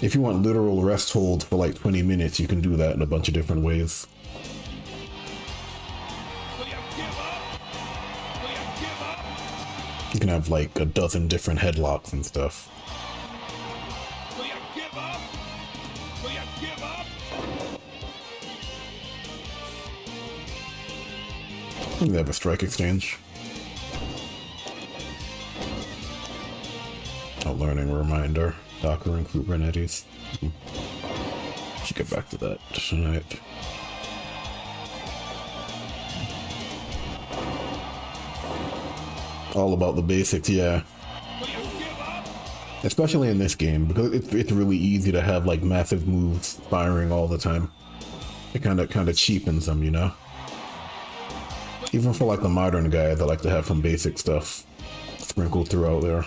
If you want literal rest holds for like 20 minutes, you can do that in a bunch of different ways. You can have like a dozen different headlocks and stuff. You have a strike exchange. A learning reminder. Docker and Kubernetes. Should get back to that tonight. All about the basics, yeah. Especially in this game, because it's really easy to have like massive moves firing all the time. It kind of cheapens them, you know? Even for like the modern guys, I like to have some basic stuff sprinkled throughout there.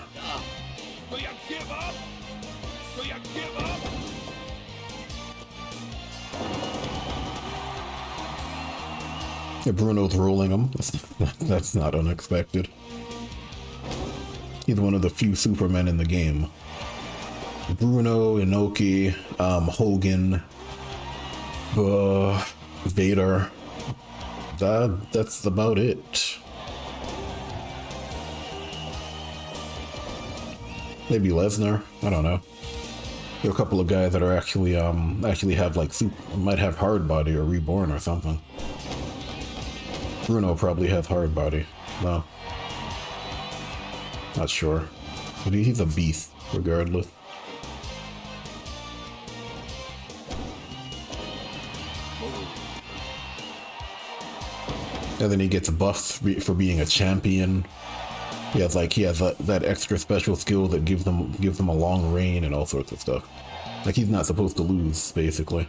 Yeah, Bruno's rolling him. That's not unexpected. He's one of the few Supermen in the game. Bruno, Inoki, Hogan, Vader. That's about it. Maybe Lesnar. I don't know. There are a couple of guys that are actually have like might have hard body or reborn or something. Bruno probably has hard body. No. Not sure. But he's a beast, regardless. And then he gets buffs for being a champion. He has that extra special skill that gives them a long reign and all sorts of stuff. Like he's not supposed to lose, basically.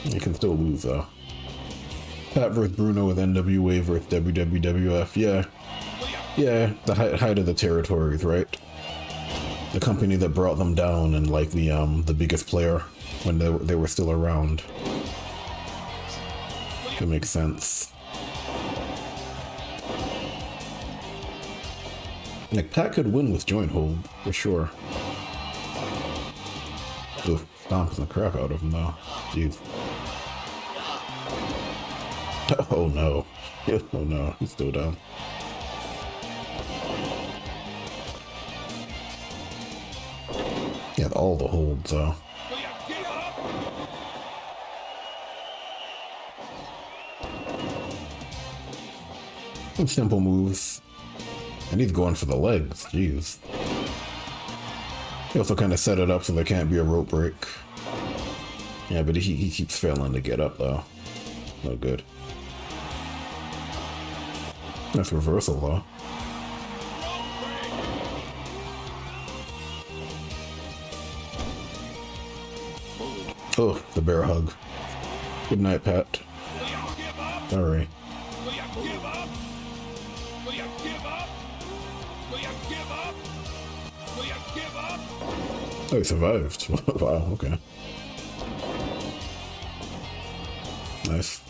You can still lose though. Pat vs Bruno with NWA versus WWF. Yeah, the height of the territories, right? The company that brought them down and like the biggest player when they were still around. That makes sense. Like Pat could win with joint hold for sure. Just stomping the crap out of him though. Jeez. Oh no. Oh no, he's still down. Yeah, all the holds though. Some simple moves. And he's going for the legs, jeez. He also kind of set it up so there can't be a rope break. Yeah, but he keeps failing to get up though. No good. That's reversal though. Oh, the bear hug. Good night, Pat. Sorry. Oh, he survived. Wow, okay. Nice.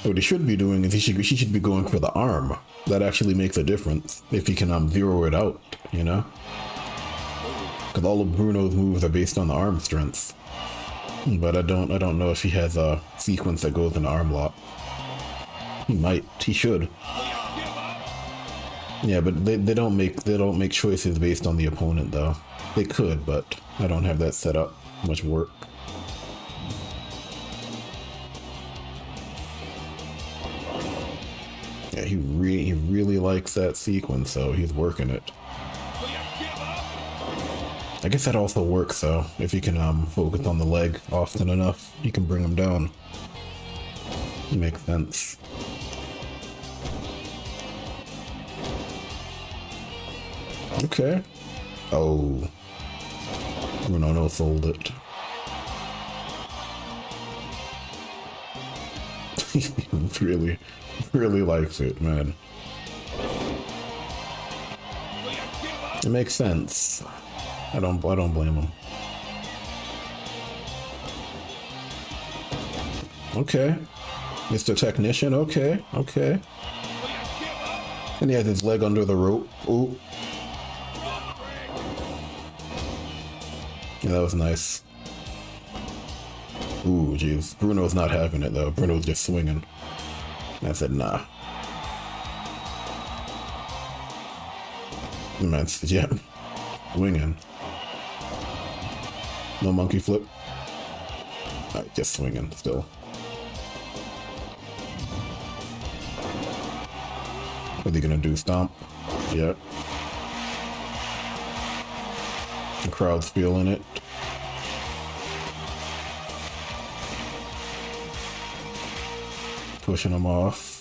What he should be doing is he should be going for the arm. That actually makes a difference if he can zero it out, you know? Because all of Bruno's moves are based on the arm strength. But I don't know if he has a sequence that goes in arm lock. He might. He should. Yeah, but they don't make choices based on the opponent though. They could, but I don't have that set up. Much work. Yeah, he really likes that sequence, so he's working it. I guess that also works though. If you can focus on the leg often enough, you can bring him down. Makes sense. Okay. Oh. Bruno no sold it. He really likes it, man. Will you give up? It makes sense. I don't blame him. Okay. Mr. Technician, okay. Will you give up? And he has his leg under the rope. Ooh. Rope break. Yeah, that was nice. Ooh, jeez. Bruno's not having it, though. Bruno's just swinging. I said, nah. Man, yeah. Swinging. No monkey flip. Alright, just swinging still. What are they gonna do? Stomp? Yep. The crowd's feeling it. Pushing him off.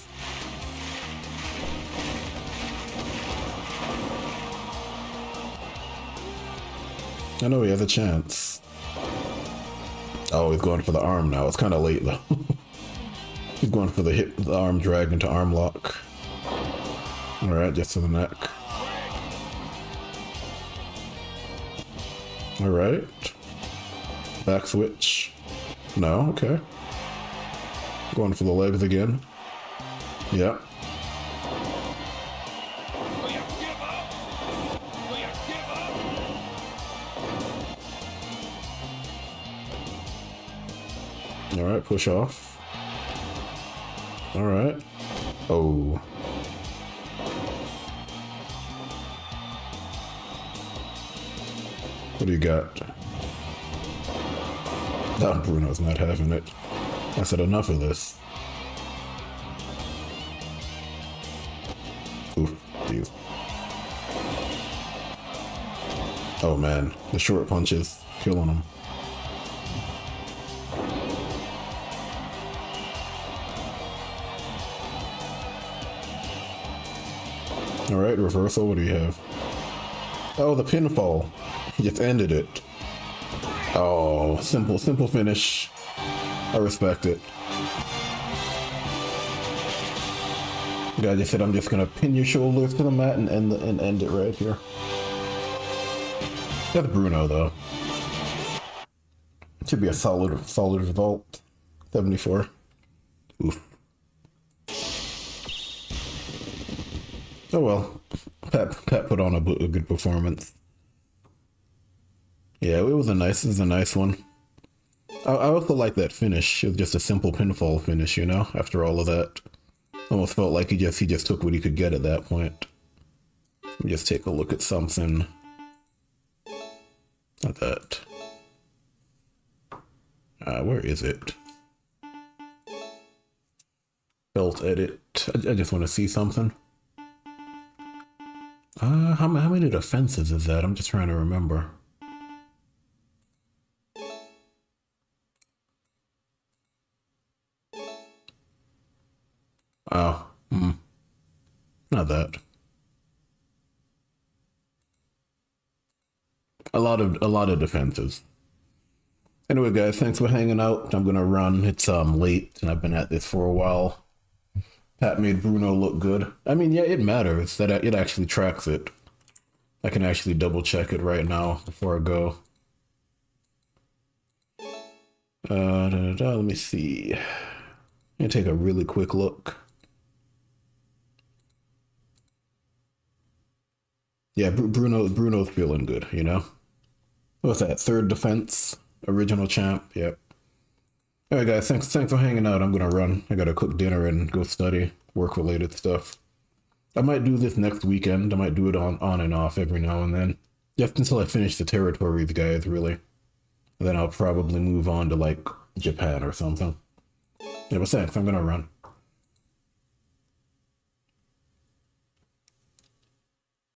I know he has a chance. Oh, he's going for the arm now. It's kind of late though. He's going for the arm drag into arm lock. Alright, just to the neck. Alright. Back switch. No, okay. Going for the legs again. Yep. Will you give up? Will you give up? Alright, push off. Alright. Oh. What do you got? Oh, Bruno's not having it. I said enough of this. Oof, jeez. Oh man, the short punches killing him. Alright, reversal, what do you have? Oh, the pinfall. He just ended it. Oh, simple finish. I respect it. The guy just said, I'm just gonna pin your shoulders to the mat and end it right here. That's Bruno, though. Should be a solid result. 74. Oof. Oh well. Pat put on a good performance. Yeah, it was a nice one. I also like that finish. It was just a simple pinfall finish, you know, after all of that. Almost felt like he just took what he could get at that point. Let me just take a look at something. Like that. Where is it? Belt edit. I just want to see something. How many defenses is that? I'm just trying to remember. Oh, not that. A lot of defenses. Anyway, guys, thanks for hanging out. I'm gonna run. It's late, and I've been at this for a while. Pat made Bruno look good. I mean, yeah, it matters that it actually tracks it. I can actually double check it right now before I go. Let me see. I'm gonna take a really quick look. Yeah, Bruno's feeling good, you know? What's that? Third defense? Original champ? Yep. Alright guys, thanks for hanging out. I'm gonna run. I gotta cook dinner and go study work-related stuff. I might do this next weekend. I might do it on and off every now and then. Just until I finish the territories, guys, really. And then I'll probably move on to, like, Japan or something. Yeah, but thanks. I'm gonna run.